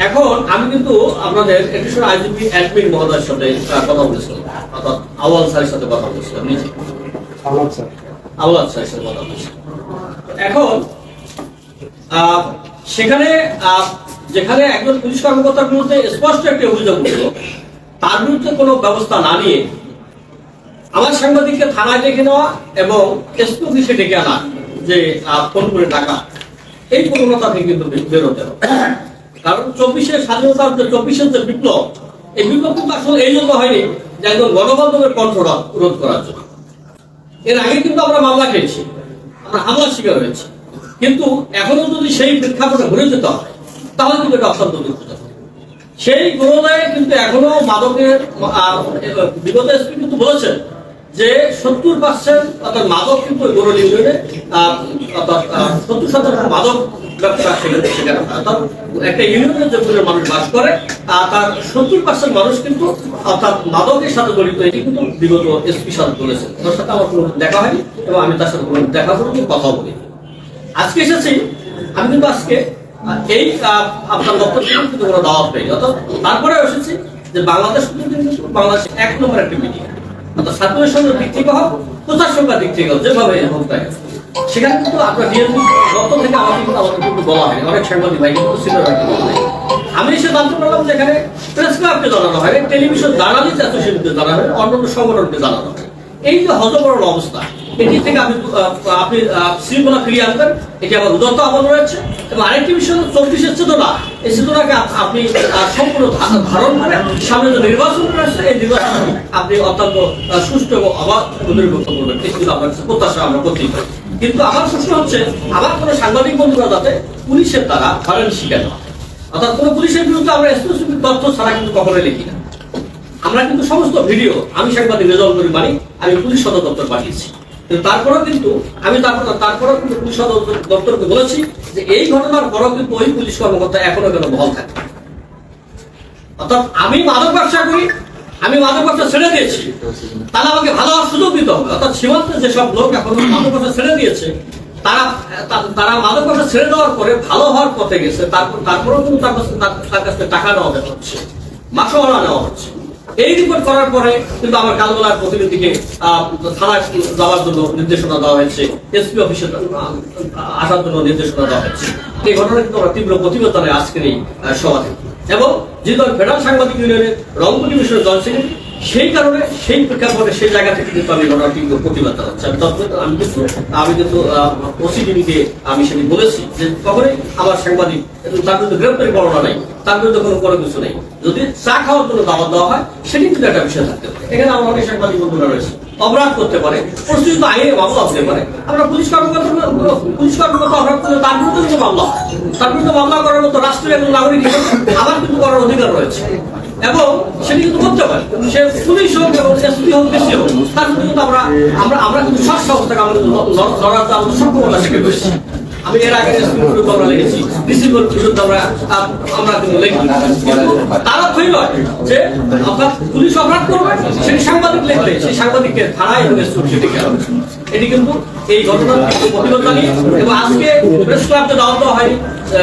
এখন আমি কিন্তু আপনাদের এডিশনাল আইজিপি অ্যাডমিন মহোদয়ের সাথে কথা বলেছিলাম, অর্থাৎ আওয়াল স্যারের সাথে কথা বলেছিলাম, নিজে আওয়াল স্যারের সাথে কথা বলেছিলাম। এখন সেখানে যেখানে একজন পুলিশ কর্মকর্তার বিরুদ্ধে স্পষ্ট একটি অভিযোগ উঠল, তার বিরুদ্ধে কোনো ব্যবস্থা না নিয়ে আমার সাংবাদিককে থানায় ডেকে নেওয়া এবং এসপি অফিসে ডেকে আনা, যে ফোন করে টাকা, এই প্রবণতা থেকে কিন্তু বেরোতে হবে। কারণ 24-এর স্বাধীনতার যে 24-এর যে বিপ্লব, এই বিপ্লব কিন্তু আসলে এই জন্য হয়নি যে একজন গণমাধ্যমের কণ্ঠ রোধ করার জন্য। এর আগে কিন্তু আমরা মামলা খেয়েছি, আমরা হামলার শিকার হয়েছি, কিন্তু এখনো যদি সেই প্রেক্ষাপটে ঘুরে যেতে হয়, তাহলে কিন্তু এটা অত্যন্ত দুঃখজনক। সেই গুণোদয়ে কিন্তু এখনো মাদকের বিগত এসপি কিন্তু বলেছেন যে 70% অর্থাৎ মাদক কিন্তু গরুল ইউনিয়নে অর্থাৎ 70% মাদক ব্যবসা সেখানে অর্থাৎ একটা ইউনিয়নের যে মানুষ বাস করে তার 70% মানুষ কিন্তু অর্থাৎ মাদকের সাথে জড়িত। এটি কিন্তু বিগত এসপি সাথে বলেছেন। তার সাথে আমার কোনো দেখা হয়নি এবং আমি তার সাথে কোনো দেখা করে কথা বলি। আজকে এসেছি আমি কিন্তু আজকে এই আপনার দপ্তর থেকে কিন্তু কোনো দাওয়াত পাইনি। অর্থাৎ তারপরে এসেছি যে বাংলাদেশ কিন্তু বাংলাদেশ 1 নম্বর একটা মিডিয়া, অর্থাৎ ছাত্রের সঙ্গে দিক থেকে হোক, প্রচার সংখ্যার দিক থেকে হোক, যেভাবে হোক তাই সেখানে কিন্তু আপনার ডিএনপি দপ্তর থেকে আমাদের কিন্তু বলা হয়, অনেক সাংবাদিক ভাই কিন্তু সিনিয়র ভাই কিন্তু বলা হয়। আমি এসে জানতে পারলাম যে এখানে প্রেস ক্লাবকে জানানো হয়, টেলিভিশন জার্নালিস্ট অ্যাসোসিয়েশনকে জানানো হয়, অন্যান্য সংগঠনকে জানানো হয়। এই যে হজবরল অবস্থা, এটি থেকে আপনি শৃঙ্খলা ফিরিয়ে আনবেন, এটি আমার উদাত্ত আহ্বান রয়েছে। এবং আরেকটি বিষয় 24-এর চেতনা, এই চেতনাকে আপনি সম্পূর্ণ ধারণ করে সামনে যে নির্বাচন রয়েছে এই নির্বাচন আপনি অত্যন্ত সুষ্ঠু এবং অবাধ নির্বাচিত করবেন, এই কিন্তু আপনার প্রত্যাশা আমরা করতেই পারি। কিন্তু আমার প্রশ্ন হচ্ছে, আমার কোনো সাংবাদিক বন্ধুরা যাতে পুলিশের দ্বারা হয়রানি শিকার না হয়। অর্থাৎ কোনো পুলিশের বিরুদ্ধে আমরা স্পেসিফিক তথ্য ছাড়া কিন্তু কখনোই লিখি না। আমরা কিন্তু সমস্ত ভিডিও আমি সাংবাদিক রেজাল্ট করি মানি আমি পুলিশ সদর দপ্তর পাঠিয়েছি, কিন্তু তারপরেও কিন্তু আমি তারপরেও কিন্তু পুলিশ সদর দপ্তরকে বলেছি যে এই ঘটনার পরেও কিন্তু ওই পুলিশ কর্মকর্তা এখনো কেন বহাল থাকে। অর্থাৎ আমি মাদক ব্যবসা করি, আমি মাদক ব্যবসা ছেড়ে দিয়েছি, তাহলে আমাকে ভালো হওয়ার সুযোগ দিতে হবে। অর্থাৎ সীমান্তে যেসব লোক এখন মাদক ব্যবসা ছেড়ে দিয়েছে তারা মাদক ব্যবসা ছেড়ে দেওয়ার পরে ভালো হওয়ার পথে গেছে, তারপরেও কিন্তু তার কাছ থেকে টাকা নেওয়া হচ্ছে, মাসওয়ালা নেওয়া হচ্ছে। এই রিপোর্ট করার পরে কিন্তু আমার কালবেলার প্রতিনিধিকে থানায় যাওয়ার জন্য নির্দেশনা দেওয়া হয়েছে, এসপি অফিসে আসার জন্য নির্দেশনা দেওয়া হয়েছে। এই ঘটনা কিন্তু আমরা তীব্র প্রতিবাদ জানাই আজকের এই সভাতে। এবং যে দল ফেডারেল সাংবাদিক ইউনিয়নের রংপুর ডিভিশনের জয়েন্ট সেক্রেটারি, সেই কারণে সেই প্রেক্ষাপটে সেই জায়গা থেকে কিন্তু আমি ঘটনা তীব্র প্রতিবাদ জানাচ্ছি। আমি কিন্তু ওসিডিকে আমি সেটি বলেছি যে কখনোই আমার সাংবাদিক তার বিরুদ্ধে গ্রেপ্তারি পরোয়ানা নেই, তার বিরুদ্ধে কোনো কিছু নেই। যদি চা খাওয়ার জন্য দাওয়াত দেওয়া হয় সেটি কিন্তু একটা বিষয় থাকতে পারে। এখানে আমার অনেক সাংবাদিক বন্ধুরা রয়েছে, অপরাধ করতে পারে, প্রস্তুত আইনে মামলা হতে পারে। আমরা পুলিশ কর্মকর্তা অপরাধ করলে তার বিরুদ্ধে কিন্তু মামলা হয়, তার বিরুদ্ধে মামলা করার মতো রাষ্ট্রীয় একজন নাগরিক হিসেবে আমার কিন্তু করার অধিকার রয়েছে এবং সেটি কিন্তু করতে পারে। সে পুলিশ হোক এবং এসপি হোক, বেশি হোক, তার কিন্তু আমরা কিন্তু সব অবস্থাকে আমাদের লড়ার আমাদের সক্ষমতা শিখে বসছি। আমি এর আগে এসপির বিরুদ্ধে আমরা লিখেছি, ডিসির বিরুদ্ধে আমরা কিন্তু লিখি। তারা থই নয় যে অর্থাৎ পুলিশ অপরাধ করবে সেটি সাংবাদিক লিখলে সেই সাংবাদিককে থানায় এবং সেটিকে এটি কিন্তু এই ঘটনার প্রতিবাদ জানিয়ে এবং আজকে প্রেস ক্লাবকে দাওয়াত দেওয়া হয়নি,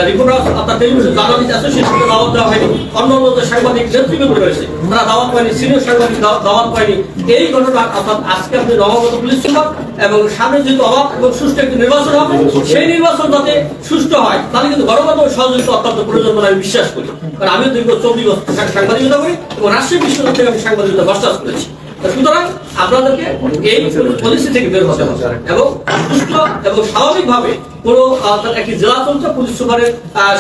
রিপোর্টার অর্থাৎ টেলিভিশন জার্নালিস্ট অ্যাসোসিয়েশনকে দাওয়াত দেওয়া হয়নি, অন্যান্য যে সাংবাদিক নেতৃবৃন্দ রয়েছে তারা দাওয়াত পায়নি, সিনিয়র সাংবাদিক দাওয়াত পায়নি। এই ঘটনা অর্থাৎ আজকে আপনি নবাগত পুলিশ সুপার এবং সামনে যেহেতু অবাধ এবং সুষ্ঠু একটি নির্বাচন হবে, সেই নির্বাচন যাতে সুষ্ঠু হয় তাহলে কিন্তু গণমাধ্যমের সহযোগিতা অত্যন্ত প্রয়োজন বলে আমি বিশ্বাস করি। কারণ আমিও দীর্ঘ 24 বছর সাংবাদিকতা করি এবং রাজশাহী বিশ্ববিদ্যালয় থেকে আমি সাংবাদিকতা মাস্টার্স করেছি। সুতরাং আপনাদেরকে এই পলিসি থেকে বের হতে হবে এবং সুস্থ এবং স্বাভাবিকভাবে কোনো একটি জেলা তন্ত্র পুলিশ সুপারের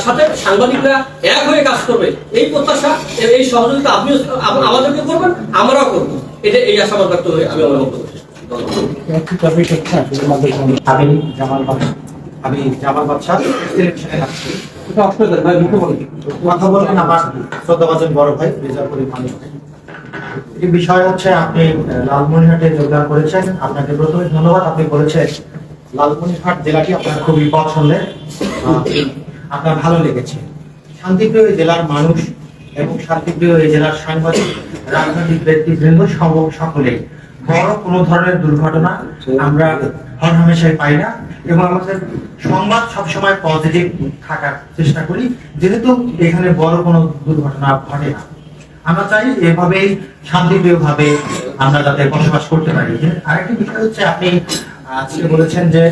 সাথে সাংবাদিকরা এক হয়ে কাজ করবে, এই প্রত্যাশা এই সহযোগিতা আপনিও আমাদেরকে করবেন, আমরাও করবো। এটা এই আশাবাদ ব্যক্ত হয়ে আমি আমার বক্তব্য আমি জামাল বাদশা কথা বলবেন আমার শ্রদ্ধাভাজন বড় ভাই রেজাউল মালিক। এই বিষয় হচ্ছে আপনি লালমনিরহাটে যোগদান করেছেন, আপনাকে প্রথমে ধন্যবাদ। আপনি বলেছেন লালমনিরহাট জেলাটি আপনার খুবই পছন্দের, আপনার ভালো লেগেছে। শান্তিপ্রিয় জেলার মানুষ এবং শান্তিপ্রিয় এই জেলার সাংবাদিক, রাজনৈতিক ব্যক্তিবৃন্দ সকলেই বড় কোনো ধরনের দুর্ঘটনা আমরা হরহামেশাই পাই না এবং আমাদের সংবাদ সবসময় পজিটিভ থাকার চেষ্টা করি, যেহেতু এখানে বড় কোনো দুর্ঘটনা ঘটে না। আমরা চাই এভাবেই শান্তিপ্রিয় ভাবে আমরা যাতে বসবাস করতে পারি। আরেকটি বিষয় হচ্ছে আপনি আজকে বলেছেন যে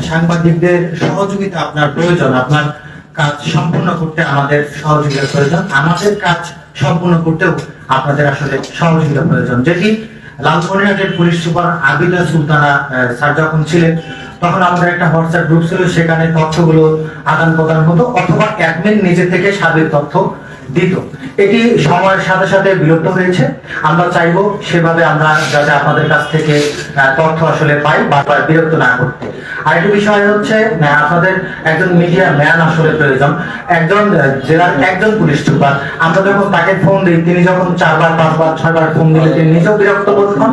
সাংবাদিকদের সহযোগিতা আপনার প্রয়োজন, আপনার কাজ সম্পূর্ণ করতে আমাদের সহযোগিতার প্রয়োজন, আমাদের কাজ সম্পূর্ণ করতেও আপনাদের আসলে সহযোগিতা প্রয়োজন। যেটি লালমনিরহাটের পুলিশ সুপার আবিলা সুলতানা স্যার যখন ছিলেন তখন আমাদের একটা হোয়াটসঅ্যাপ গ্রুপ ছিল, সেখানে তথ্যগুলো আদান প্রদান হতো অথবা অ্যাডমিন নিজে থেকে সার্বিক তথ্য দিত। এটি সময়ের সাথে সাথে বিলুপ্ত হয়েছে। আমরা চাইবো সেভাবে আমরা যাতে আপনাদের কাছ থেকে তথ্য আসলে পাই, বারবার বিরক্ত না করতে। আরেকটি বিষয় হচ্ছে আপনাদের একজন মিডিয়া ম্যান আসলে প্রয়োজন। একজন জেলার একজন পুলিশ সুপার, আমরা যখন তাকে ফোন দিই, তিনি যখন 4বার 5বার 6বার ফোন দিলে তিনি নিজেও বিরক্ত বোধ হন,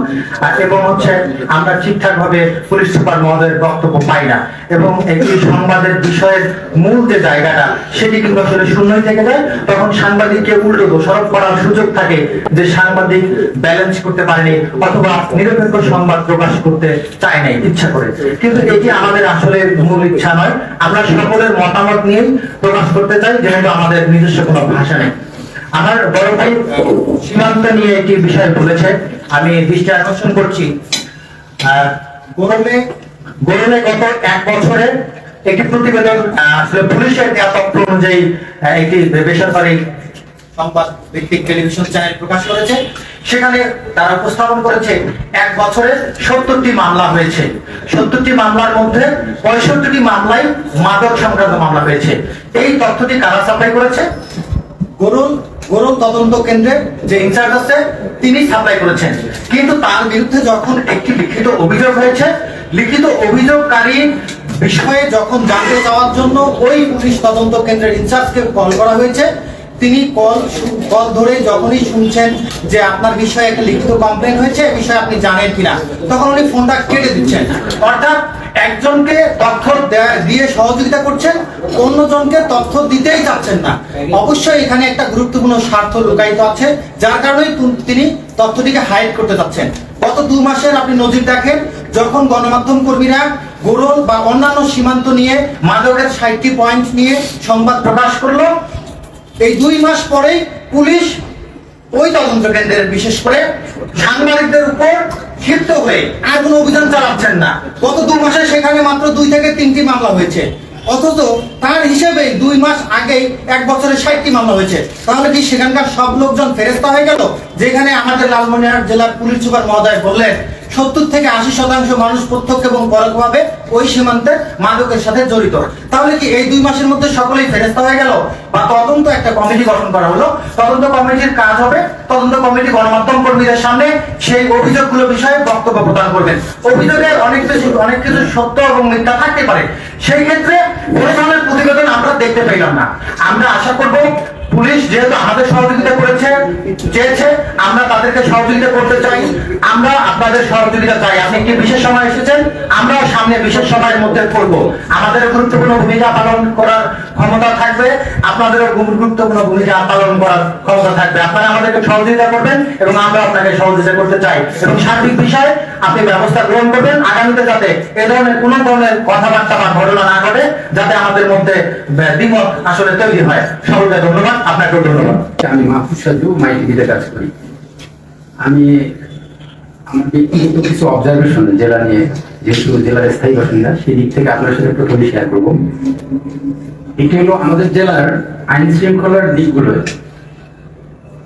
এবং হচ্ছে আমরা ঠিকঠাক ভাবে পুলিশ সুপার মহোদয়ের বক্তব্য পাই না, এবং একটি সংবাদের বিষয়ের মূল যে জায়গাটা সেটি কিন্তু আসলে শূন্যই থেকে যায়। তখন সাংবাদিককে উল্টো দোষারোপ করার সুযোগ থাকে যে সাংবাদিক ব্যালেন্স করতে পারেনি অথবা নিরপেক্ষ সংবাদ প্রকাশ করতে চায় নাই ইচ্ছা করে। কিন্তু এটি আমাদের আসলে মূল ইচ্ছা নয়, আমরা সকলের মতামত নিয়ে প্রকাশ করতে চাই, যেহেতু আমাদের নিজস্ব কোনো ভাষা নেই। আমার বড় ভাই সীমান্ত নিয়ে একটি বিষয় বলেছে, আমি দৃষ্টি আকর্ষণ করছি। গরমে গত 1 বছরে একটি প্রতিবেদন আসলে পুলিশের দেওয়া তথ্য অনুযায়ী একটি বেসরকারি সংবাদ ভিত্তিক টেলিভিশন চ্যানেল প্রকাশ করেছে। সেখানে তারা উপস্থাপন করেছে 1 বছরে 70টি মামলা হয়েছে। 70টি মামলার মধ্যে 65টি মামলায় মাদক সংক্রান্ত মামলা হয়েছে। এই তথ্যটি কারা সাপ্লাই করেছে? গরুল তদন্ত কেন্দ্রের যে ইনচার্জ আছে তিনি সাপ্লাই করেছেন। কিন্তু তার বিরুদ্ধে যখন একটি লিখিত অভিযোগ হয়েছে, লিখিত অভিযোগকারী বিষয়ে যখন জানতে যাওয়ার জন্য ওই পুলিশ তদন্ত কেন্দ্রের ইনচার্জকে কল করা হয়েছে, তিনি কল ধরে যখনই শুনছেন যে আপনার বিষয়ে একটা লিখিত কমপ্লেন হয়েছে, এই বিষয়ে আপনি জানেন কিনা, তখন উনি ফোনটা কেটে দিচ্ছেন। অর্থাৎ একজনকে তথ্য দিয়ে সহযোগিতা করছেন, অন্যজনকে তথ্য দিতেই চাচ্ছেন না। অবশ্যই এখানে একটা গুরুত্বপূর্ণ স্বার্থ লুকায়িত আছে, যার কারণেই তিনি তথ্যটিকে হাইড করতে চাচ্ছেন। গত 2 মাসের আপনি নজির দেখেন, যখন গণমাধ্যম কর্মীরা গোরল বা অন্যান্য সীমান্ত নিয়ে মাদকের 60টি পয়েন্ট নিয়ে সংবাদ প্রকাশ করলো, এই 2 মাস পরেই পুলিশ ওই তদন্ত কেন্দ্রের বিশেষ করে সাংবাদিকদের উপর ক্ষিপ্ত হয়ে আর কোনো অভিযান চালাচ্ছেন না। গত 2 মাসে সেখানে মাত্র 2 থেকে 3টি মামলা হয়েছে, অথচ তার হিসেবে 2 মাস আগেই 1 বছরে 60টি মামলা হয়েছে। তাহলে কি সেখানকার সব লোকজন ফেরেস্তা হয়ে গেল? যেখানে আমাদের লালমনিরহাট জেলার পুলিশ সুপার মহোদয় বললেন 70 থেকে 80% মানুষ প্রত্যক্ষ এবং পরোক্ষভাবে ওই সীমান্তে মাদকের সাথে জড়িত। তাহলে কি এই 2 মাসের মধ্যে সকলেই ফেরেস্তা হয়ে গেল? বা তদন্ত একটা কমিটি গঠন করা হলো, তদন্ত কমিটির কাজ হবে, তদন্ত কমিটি গণমাধ্যম কর্মীদের সামনে সেই অভিযোগগুলো বিষয়ে বক্তব্য প্রদান করবেন। অভিযোগে অনেক কিছু সত্য এবং মিথ্যা থাকতে পারে, সেই ক্ষেত্রে কোনো ধরনের প্রতিবেদন আমরা দেখতে পেলাম না। আমরা আশা করব পুলিশ যেহেতু আমাদের সহযোগিতা চেয়েছে, আমরা তাদেরকে সহযোগিতা করতে চাই, আমরা আপনাদের সহযোগিতা চাই। আপনি একটি বিশেষ সময় এসেছেন, আমরাও সামনে বিশেষ সময়ের মধ্যে করব। আমাদের গুরুত্বপূর্ণ ভূমিকা পালন করার ক্ষমতা থাকবে, আপনাদেরও গুরুত্বপূর্ণ ভূমিকা পালন করার ক্ষমতা থাকবে। আপনারা আমাদেরকে সহযোগিতা করবেন এবং আমরা আপনাকে সহযোগিতা করতে চাই, এবং সার্বিক বিষয়ে আপনি ব্যবস্থা গ্রহণ করবেন আগামীতে, যাতে এ ধরনের কোনো ধরনের কথাবার্তা বা ঘটনা না ঘটে, যাতে আমাদের মধ্যে দ্বিমত আসলে তৈরি হয়। সকলকে ধন্যবাদ, আপনাকেও ধন্যবাদ। আমি মাহফুজ সাজু মাইটিভিতে কাজ করি। আমি আমার ব্যক্তিগত কিছু অবজারভেশন জেলা নিয়ে, যেহেতু জেলার স্থায়ী বাসিন্দা, সেই দিক থেকে আপনার সাথে প্রথমে শেয়ার করবো। এটি হলো আমাদের জেলার আইন শৃঙ্খলার দিকগুলো।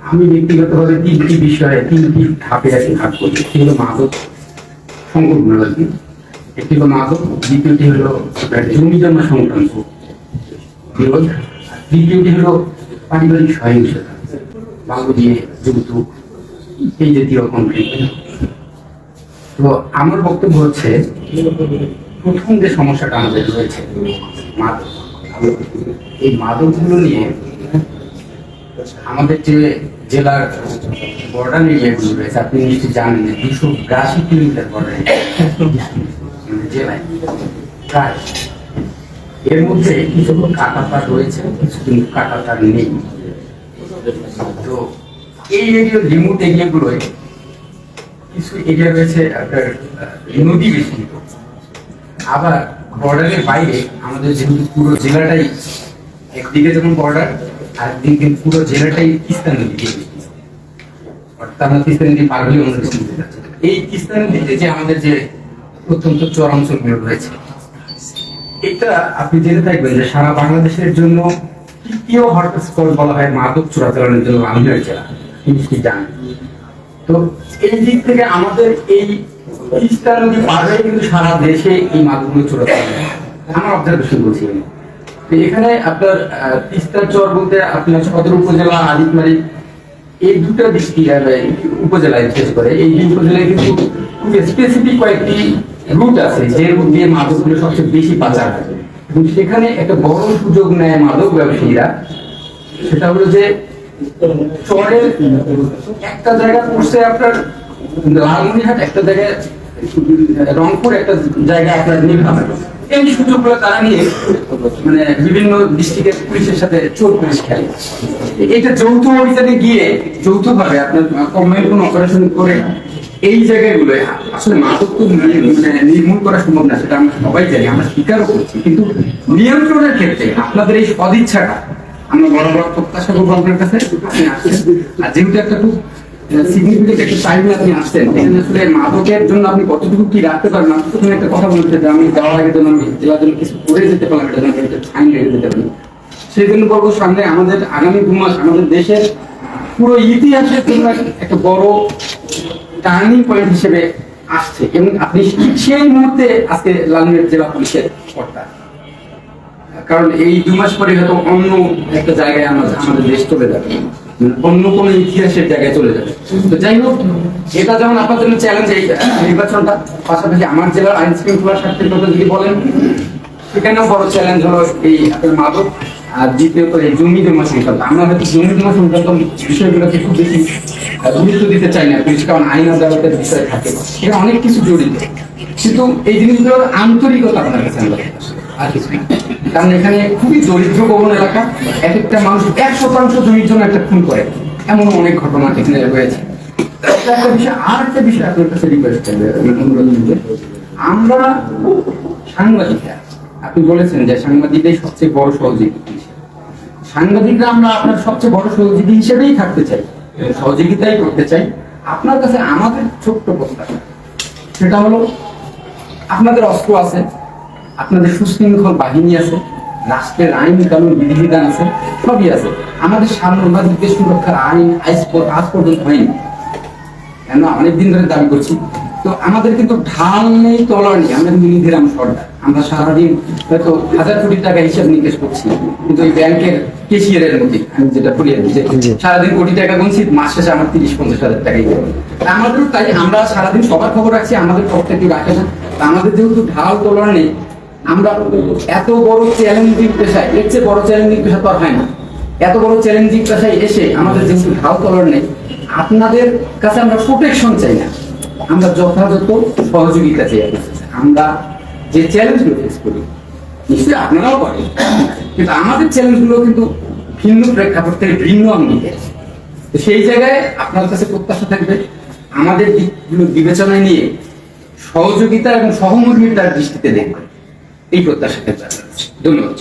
আমি ব্যক্তিগতভাবে 3টি বিষয়ে 3টি ধাপে আর কি ভাগ করি। একটি হলো মাদক সংকটগুলো আর কি, একটি হলো মাদক, দ্বিতীয়টি হলো জমি জমা সংক্রান্ত বিরোধ, দ্বিতীয়টি হলো পারিবারিক সহিংসতা, বাল্য বিয়ে, যৌতুক, এই জাতীয় কনফ্লিক্ট। তো আমার বক্তব্য হচ্ছে, প্রথম যে সমস্যাটা আমাদের রয়েছে মাদক, এই মাদকগুলো নিয়ে আমাদের যে জেলার বর্ডার এরিয়াগুলো রয়েছে, আপনি নিশ্চয়ই জানেন যে 282 কিলোমিটার বর্ডার জেলায় প্রায়, এর মধ্যে কিছু কাঁটাতার রয়েছে, কিছু কিন্তু কাঁটাতার নেই। তো এই এরিয়ার রিমোট এরিয়াগুলোয় কিছু এরিয়া রয়েছে আপনার নদী বেষ্টিত, আবার বর্ডারের বাইরে আমাদের যেহেতু পুরো জেলাটাই একদিকে যেমন বর্ডার, আরেকদিকে কিন্তু পুরো জেলাটাই তিস্তা নদী দিয়ে বেষ্টিত। অর্থাৎ আমরা তিস্তা নদী পার হলে অন্য কিছু নিতে যাচ্ছি। এই তিস্তা নদীতে যে আমাদের যে প্রত্যন্ত চরাঞ্চলগুলো রয়েছে, এটা আপনি জেনে থাকবেন যে সারা বাংলাদেশের জন্য তৃতীয় হটস্পট বলা হয় মাদক চোরাচালানের জন্য লালমনিরহাট জেলা, নিশ্চয়ই জানেন। তো এই দিক থেকে আমাদের এই তিস্তা নদী পার হয়ে কিন্তু সারা দেশে এই মাদকগুলো চোরাচালান, আমার অবজারভেশন বলছি। তো এখানে আপনার তিস্তার চর বলতে আপনার সদর উপজেলা, আদিতমারি, এই দুটো উপজেলায় বিশেষ করে এই উপজেলায় কিন্তু খুব স্পেসিফিক কয়েকটি রুট আছে যে রুট দিয়ে মাদকগুলো সবচেয়ে বেশি পাচার হয় এবং সেখানে একটা বড় সুযোগ নেয় মাদক ব্যবসায়ীরা, সেটা হলো যে চরের একটা জায়গা পড়ছে আপনার লালমনিরহাট, একটা জায়গায় রংপুর, একটা জায়গা আপনার নীলফামারী। এই সুযোগগুলো তারা নিয়ে মানে বিভিন্ন ডিস্ট্রিক্টের পুলিশের সাথে চোর পুলিশ খেলে। এটা যৌথ অভিযানে গিয়ে যৌথভাবে আপনার কম্বাইন্ড কোনো অপারেশন করে এই জায়গাগুলো আসলে মাদক তো মানে নির্মূল করা সম্ভব না, সেটা আমরা সবাই জানি, আমরা স্বীকারও করছি, কিন্তু নিয়ন্ত্রণের ক্ষেত্রে আপনাদের এই সদিচ্ছাটা আমরা বড় বড় প্রত্যাশা করবো আপনার কাছে। আপনি আসছেন, আর যেহেতু একটা খুব সিগনিফিকেন্ট একটা টাইমে আপনি আসছেন, এখানে আসলে মাদকের জন্য আপনি কতটুকু কি রাখতে পারেন। আপনি প্রথমে একটা কথা বলতে যে আমি যাওয়ার আগে জন্য আমি জেলার জন্য কিছু করে যেতে পারলাম, এটা জন্য একটা ফাইন রেখে যেতে পারি। সেই জন্য বলবো সামনে আমাদের আগামী 2 মাস আমাদের দেশের পুরো ইতিহাসের জন্য একটা বড় টার্নিং পয়েন্ট হিসেবে আসছে এবং আপনি সেই মুহূর্তে আজকে লালমনিরহাট জেলা পুলিশের কর্তা, কারণ এই 2 মাস পরে হয়তো অন্য একটা জায়গায় আমাদের দেশ চলে যাবে, অন্য কোনো ইতিহাসের জায়গায় চলে যাবে। তো যাই হোক, এটা যেমন আপনার জন্য চ্যালেঞ্জ এই নির্বাচনটা, পাশাপাশি আমার জেলার আইন শৃঙ্খলা স্বার্থের কথা যদি বলেন, সেখানেও বড় চ্যালেঞ্জ হলো এই আপনার মাদক, আর দ্বিতীয়ত এই জমি জমা সংক্রান্ত। আমরা হয়তো জমি জমা সংক্রান্ত বিষয়গুলোকে খুব বেশি গুরুত্ব দিতে চাই না, পুলিশ কারণ আইন আদালতের বিষয় থাকে, এটা অনেক কিছু জড়িত, কিন্তু এই জিনিসগুলোর আন্তরিকতা আপনার কাছে আমরা আর কিছু না। কারণ এখানে খুবই দরিদ্র বহুল এলাকা, এক একটা মানুষ 100% জমির জন্য একটা খুন করে, এমন অনেক ঘটনা এখানে রয়েছে। একটা বিষয়, আর একটা বিষয় আপনার কাছে রিকোয়েস্ট করবে, অনুরোধ করবে, আমরা সাংবাদিকরা, আপনি বলেছেন যে সাংবাদিকরাই সবচেয়ে বড় সহযোগী, সাংবাদিকরা আমরা আপনার সবচেয়ে বড় সহযোগী হিসেবেই থাকতে চাই, সহযোগিতাই করতে চাই। আপনার কাছে আমাদের ছোট্ট প্রস্তাব, সেটা হলো আপনাদের অস্ত্র আছে, আপনাদের সুশৃঙ্খল বাহিনী আছে, রাষ্ট্রের আইন কানুন বিধিবিধান আছে, সবই আছে। আমাদের সাংবাদিকদের সুরক্ষার আইন আজ পর্যন্ত হয়নি, কেন অনেকদিন ধরে দাবি করছি। তো আমাদের কিন্তু ঢাল নেই, তলোয়ার নেই, আমরা নিধিরাম সরকার। আমরা সারাদিন হয়তো 1000 কোটি টাকা হিসাব নিকেশ করছি, কিন্তু ওই ব্যাংকের কেশিয়ারের মধ্যে আমি যেটা বলি যে সারাদিন কোটি টাকা গুনছি, মাস শেষে আমার 30-50 হাজার টাকাই আমাদের। তাই আমরা সারাদিন সবার খবর রাখছি, আমাদের খবরটা কেউ রাখে না। আমাদের যেহেতু ঢাল তলোয়ার নেই, আমরা এত বড় চ্যালেঞ্জিং পেশায়, এর চেয়ে বড় চ্যালেঞ্জিং পেশা তো আর হয় না, এত বড় চ্যালেঞ্জিং পেশায় এসে আমাদের যেহেতু ঢাল তলোয়ার নেই, আপনাদের কাছে আমরা প্রোটেকশন চাই না, আমরা যথাযথ সহযোগিতা চাই। আমরা যে চ্যালেঞ্জগুলো ফেস করি, নিশ্চয়ই আপনারাও করেন, কিন্তু আমাদের চ্যালেঞ্জগুলো কিন্তু ভিন্ন প্রেক্ষাপট থেকে ভিন্ন আঙ্গিকে। তো সেই জায়গায় আপনার কাছে প্রত্যাশা থাকবে আমাদের দিকগুলো বিবেচনায় নিয়ে সহযোগিতা এবং সহমর্মিতার দৃষ্টিতে দেখবেন, এই প্রত্যাশা থাকবে। ধন্যবাদ।